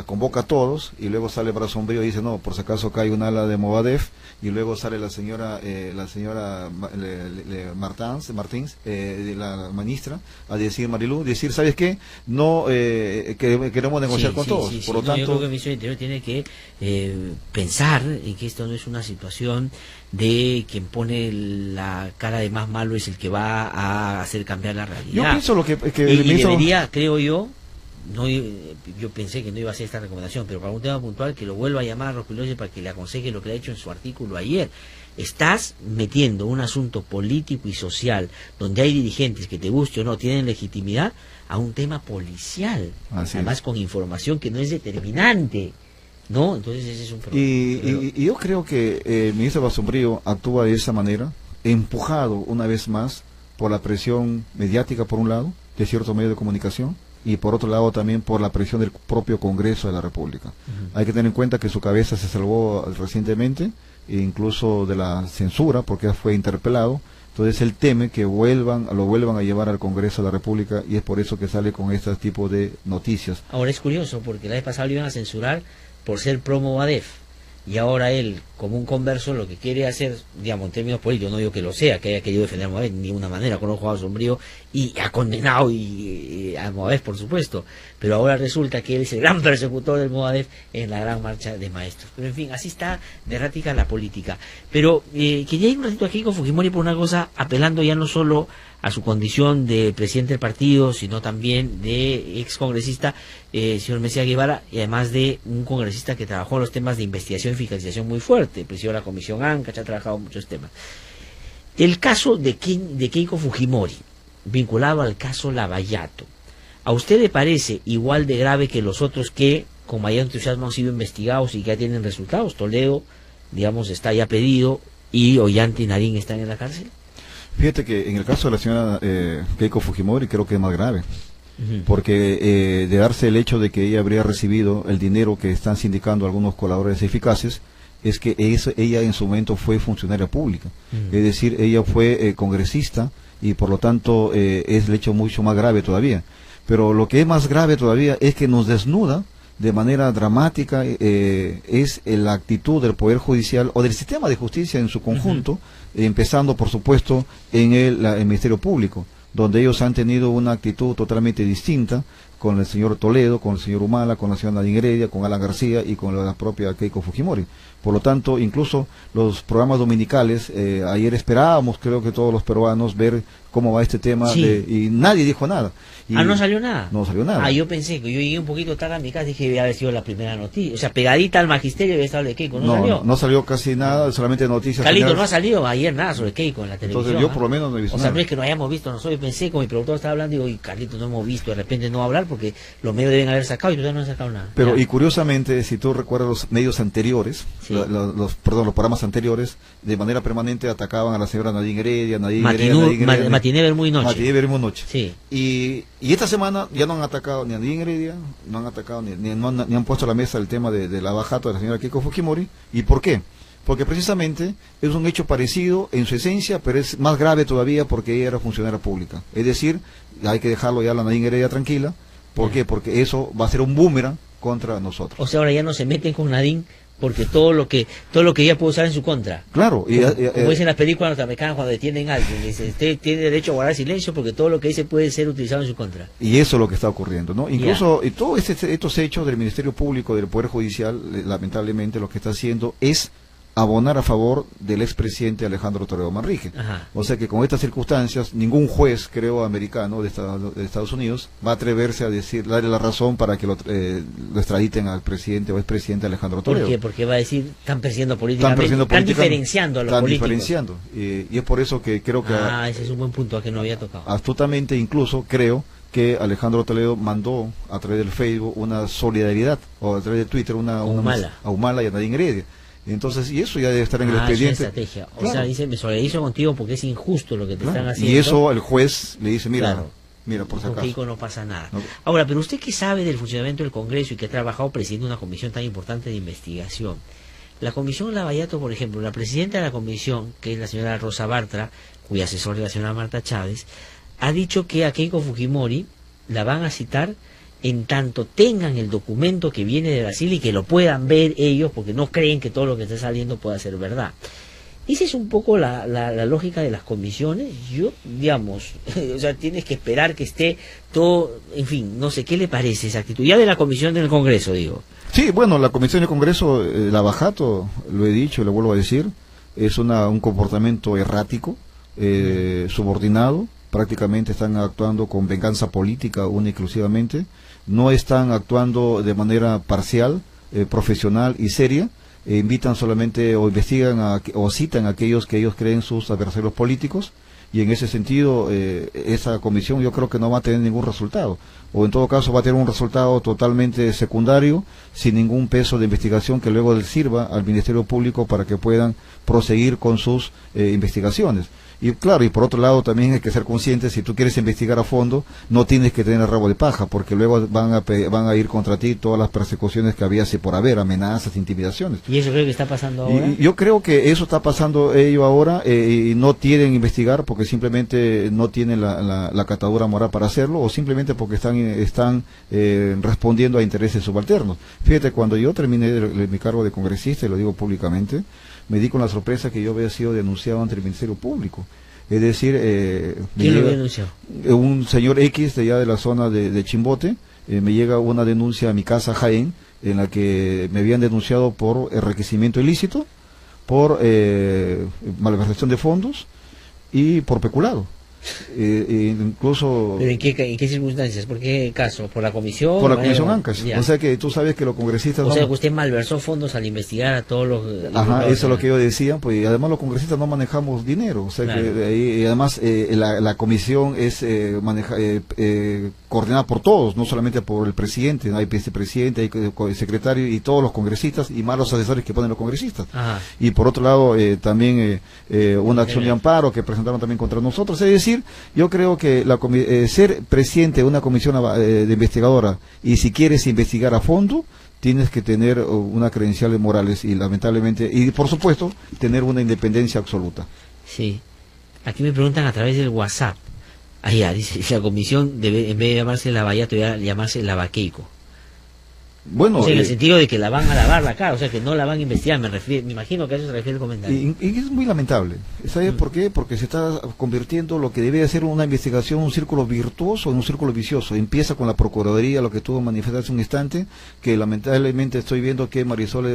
convoca a todos, y luego sale para Sombrío y dice, no, por si acaso cae un ala de Movadef, y luego sale la señora Martins, la ministra, a decir, Marilú, ¿sabes qué? No queremos negociar con todos. Por lo tanto, yo creo que el Ministerio del Interior tiene que pensar en que esto no es una situación de quien pone la cara de más malo es el que va a hacer cambiar la realidad. Yo pienso lo que debería, creo yo pensé que no iba a hacer esta recomendación, pero para un tema puntual, que lo vuelva a llamar a Rospigliosi para que le aconseje lo que le ha hecho en su artículo ayer. Estás metiendo un asunto político y social donde hay dirigentes que, te guste o no, tienen legitimidad, a un tema policial, además con información que no es determinante, ¿no? Entonces ese es un problema. Y yo creo que el ministro Basombrío actúa de esa manera, empujado una vez más por la presión mediática, por un lado, de ciertos medios de comunicación, y por otro lado también por la presión del propio Congreso de la República. Hay que tener en cuenta que su cabeza se salvó recientemente, incluso de la censura, porque fue interpelado. Entonces él teme que lo vuelvan a llevar al Congreso de la República, y es por eso que sale con este tipo de noticias. Ahora es curioso, porque la vez pasada lo iban a censurar por ser pro Movadef, y ahora él, como un converso, lo que quiere hacer, digamos, en términos políticos, no digo que lo sea, que haya querido defender a Movadef, ni de ninguna manera, con un jugador sombrío, y ha condenado a Movadef, por supuesto, pero ahora resulta que él es el gran persecutor del Movadef en la gran marcha de maestros. Pero en fin, así está de errática la política. Pero quería ir un ratito aquí con Fujimori por una cosa, apelando ya no solo a su condición de presidente del partido, sino también de ex congresista, señor Mesías Guevara, y además de un congresista que trabajó en los temas de investigación y fiscalización muy fuerte, presidió la comisión ANCACH, ha trabajado en muchos temas. El caso de Keiko Fujimori, vinculado al caso Lavallato, ¿a usted le parece igual de grave que los otros que con mayor entusiasmo han sido investigados y que ya tienen resultados? Toledo, digamos, está ya pedido, y Ollanta y Nadine están en la cárcel. Fíjate que en el caso de la señora Keiko Fujimori creo que es más grave, porque de darse el hecho de que ella habría recibido el dinero que están sindicando algunos colaboradores eficaces, es que ella en su momento fue funcionaria pública, es decir, ella fue congresista, y por lo tanto es el hecho mucho más grave todavía. Pero lo que es más grave todavía es que nos desnuda de manera dramática es la actitud del Poder Judicial o del sistema de justicia en su conjunto, empezando por supuesto en el Ministerio Público, donde ellos han tenido una actitud totalmente distinta con el señor Toledo, con el señor Humala, con la señora Nadine Heredia, con Alan García y con la propia Keiko Fujimori. Por lo tanto, incluso los programas dominicales, ayer esperábamos, creo que todos los peruanos, ver cómo va este tema, y nadie dijo nada. ¿No salió nada? No salió nada. Yo pensé que yo llegué un poquito tarde a mi casa y dije que había sido la primera noticia. O sea, pegadita al magisterio había estado de Keiko, ¿no salió? No salió casi nada, solamente noticias. Carlito, no ha salido ayer nada sobre Keiko en la televisión. Entonces yo por lo menos no he visto nada. O sea, nada. no es que no hayamos visto nosotros. Yo pensé, como mi productor estaba hablando, digo, y Carlito, no hemos visto, de repente no va a hablar porque los medios deben haber sacado y todavía no han sacado nada. Pero, y curiosamente, si tú recuerdas los medios anteriores, los programas anteriores, de manera permanente atacaban a la señora Nadine Heredia, Matiné Bermú y Noche. Sí. Y esta semana ya no han atacado ni a Nadine Heredia, no han atacado ni han puesto a la mesa el tema de la bajato de la señora Keiko Fujimori. ¿Y por qué? Porque precisamente es un hecho parecido en su esencia, pero es más grave todavía porque ella era funcionaria pública. Es decir, hay que dejarlo ya a la Nadine Heredia tranquila. ¿Por qué? Porque eso va a ser un boomerang contra nosotros. O sea, ahora ya no se meten con Nadine porque todo lo que ella puede usar en su contra. Claro. Como dicen las películas norteamericanas cuando detienen a alguien, dice, usted tiene derecho a guardar silencio porque todo lo que dice puede ser utilizado en su contra. Y eso es lo que está ocurriendo, ¿no? Incluso y todos estos hechos del Ministerio Público, del Poder Judicial, lamentablemente lo que está haciendo es abonar a favor del expresidente Alejandro Toledo Manrique. O sea que con estas circunstancias ningún juez, creo, americano de Estados Unidos va a atreverse a darle la razón para que lo extraditen al presidente o expresidente Alejandro Toledo. ¿Por qué? Porque va a decir, están persiguiendo políticamente, están diferenciando a los políticos. Diferenciando. Y es por eso que creo que... ese es un buen punto que no había tocado. Astutamente incluso creo que Alejandro Toledo mandó a través del Facebook una solidaridad, o a través de Twitter a Humala y a Nadine Heredia. Entonces, y eso ya debe estar en el expediente. Es estrategia. O sea, dice, me solidarizo contigo porque es injusto lo que te están haciendo. Y eso el juez le dice, mira, por si acaso. Con Keiko no pasa nada. Ahora, pero usted que sabe del funcionamiento del Congreso y que ha trabajado presidiendo una comisión tan importante de investigación, la comisión Lavallato, por ejemplo, la presidenta de la comisión, que es la señora Rosa Bartra, cuya asesora es la señora Marta Chávez, ha dicho que a Keiko Fujimori la van a citar en tanto tengan el documento que viene de Brasil y que lo puedan ver ellos, porque no creen que todo lo que está saliendo pueda ser verdad. Esa es un poco la lógica de las comisiones. Yo, digamos, o sea, tienes que esperar que esté todo, en fin, no sé, ¿qué le parece esa actitud? Ya de la comisión del Congreso, digo. Sí, bueno, la comisión del Congreso, la Bajato, lo he dicho y lo vuelvo a decir, es un comportamiento errático, subordinado, prácticamente están actuando con venganza política única y exclusivamente, no están actuando de manera parcial, profesional y seria, invitan solamente o investigan o citan a aquellos que ellos creen sus adversarios políticos, y en ese sentido esa comisión yo creo que no va a tener ningún resultado, o en todo caso va a tener un resultado totalmente secundario, sin ningún peso de investigación que luego les sirva al Ministerio Público para que puedan proseguir con sus investigaciones. Y claro, y por otro lado también hay que ser consciente, si tú quieres investigar a fondo, no tienes que tener rabo de paja, porque luego van a ir contra ti todas las persecuciones que había por haber, amenazas, intimidaciones. ¿Y eso creo que está pasando ahora? Y yo creo que eso está pasando ellos ahora, y no quieren investigar porque simplemente no tienen la catadura moral para hacerlo, o simplemente porque están respondiendo a intereses subalternos. Fíjate, cuando yo terminé mi cargo de congresista, y lo digo públicamente, me di con la sorpresa que yo había sido denunciado ante el Ministerio Público. Es decir, ¿quién lo denunció? Un señor X de allá de la zona de Chimbote, me llega una denuncia a mi casa Jaén, en la que me habían denunciado por enriquecimiento ilícito, por malversación de fondos y por peculado. Incluso... ¿Pero en qué circunstancias? ¿Por qué caso? ¿Por la comisión? Por la comisión Ancash. O sea que tú sabes que los congresistas... O sea que usted malversó fondos al investigar a todos los... Ajá, eso es lo que yo decía, pues y además los congresistas no manejamos dinero, o sea claro. Y además la comisión es coordinada por todos, no solamente por el presidente, hay vicepresidente, hay secretario y todos los congresistas y más los asesores que ponen los congresistas. Ajá. Y por otro lado también una acción de amparo que presentaron también contra nosotros, es decir, yo creo que ser presidente de una comisión de investigadora y si quieres investigar a fondo, tienes que tener una credencial morales y lamentablemente, y por supuesto, tener una independencia absoluta. Sí. Aquí me preguntan a través del WhatsApp. Dice, la comisión debe, en vez de llamarse Lavallato, debe llamarse Lavaqueico. Bueno, o sea, en el sentido de que la van a lavar la cara, o sea, que no la van a investigar, me imagino que a eso se refiere el comentario. Y es muy lamentable. ¿Sabes por qué? Porque se está convirtiendo lo que debe ser una investigación, un círculo virtuoso en un círculo vicioso. Empieza con la Procuraduría, lo que tú manifestaste un instante, que lamentablemente estoy viendo que Marisol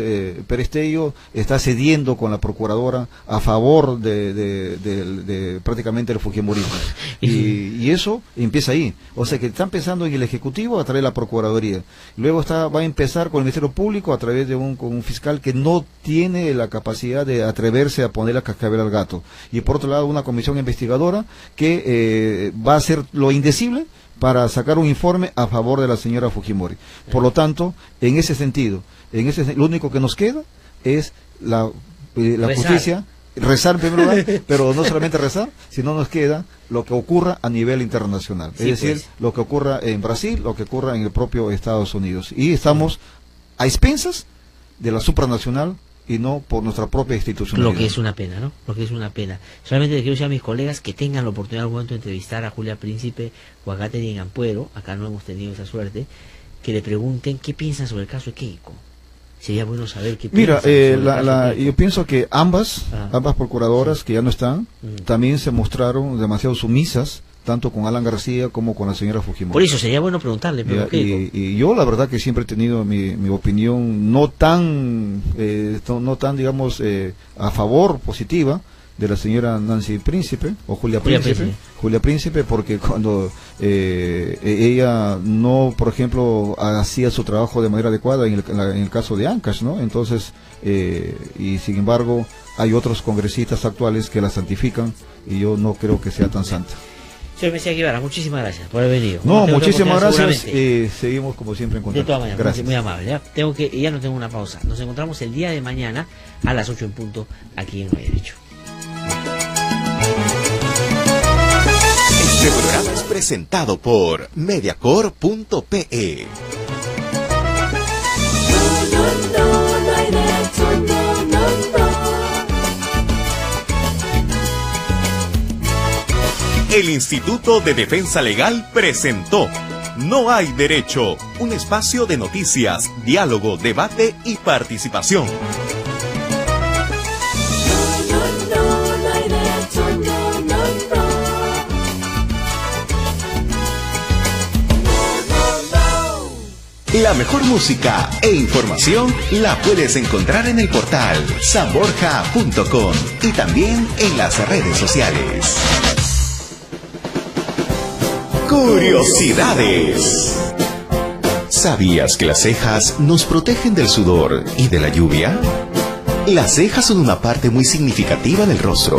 Pérez Tello está cediendo con la Procuradora a favor de prácticamente el fujimorismo. Y eso empieza ahí. O sea, que están pensando en el Ejecutivo a través de la Procuraduría. Luego va a empezar con el Ministerio Público a través de un fiscal que no tiene la capacidad de atreverse a poner la cascabel al gato. Y por otro lado, una comisión investigadora que va a hacer lo indecible para sacar un informe a favor de la señora Fujimori. Por lo tanto, en ese sentido, lo único que nos queda es la justicia, rezar en primer lugar, pero no solamente rezar, sino nos queda lo que ocurra a nivel internacional, es decir, lo que ocurra en Brasil, lo que ocurra en el propio Estados Unidos, y estamos a expensas de la supranacional y no por nuestra propia institucionalidad. Lo que es una pena, ¿no? Lo que es una pena. Solamente quiero decir a mis colegas que tengan la oportunidad en algún momento de entrevistar a Julia Príncipe o a Katherine Ampuero, acá no hemos tenido esa suerte, que le pregunten qué piensan sobre el caso de Keiko. Sería bueno saber qué piensan. Mira, yo pienso que ambas procuradoras que ya no están, también se mostraron demasiado sumisas, tanto con Alan García como con la señora Fujimori. Por eso sería bueno preguntarle. Pero y yo la verdad que siempre he tenido mi opinión no tan digamos a favor, positiva, de la señora Nancy Príncipe o Julia Príncipe, porque cuando ella no, por ejemplo, hacía su trabajo de manera adecuada en el caso de Ancash, ¿no? Entonces, y sin embargo, hay otros congresistas actuales que la santifican y yo no creo que sea tan santa. Señor Mesías Guevara, muchísimas gracias por haber venido. No, muchísimas gracias. Seguimos como siempre en contacto. De todas maneras, gracias. Muy amable. Ya no tengo una pausa. Nos encontramos el día de mañana a las 8 en punto aquí en No Hay Derecho. Este programa es presentado por Mediacorp.pe. El Instituto de Defensa Legal presentó No Hay Derecho, un espacio de noticias, diálogo, debate y participación. La mejor música e información la puedes encontrar en el portal sanborja.com y también en las redes sociales. Curiosidades. ¿Sabías que las cejas nos protegen del sudor y de la lluvia? Las cejas son una parte muy significativa del rostro.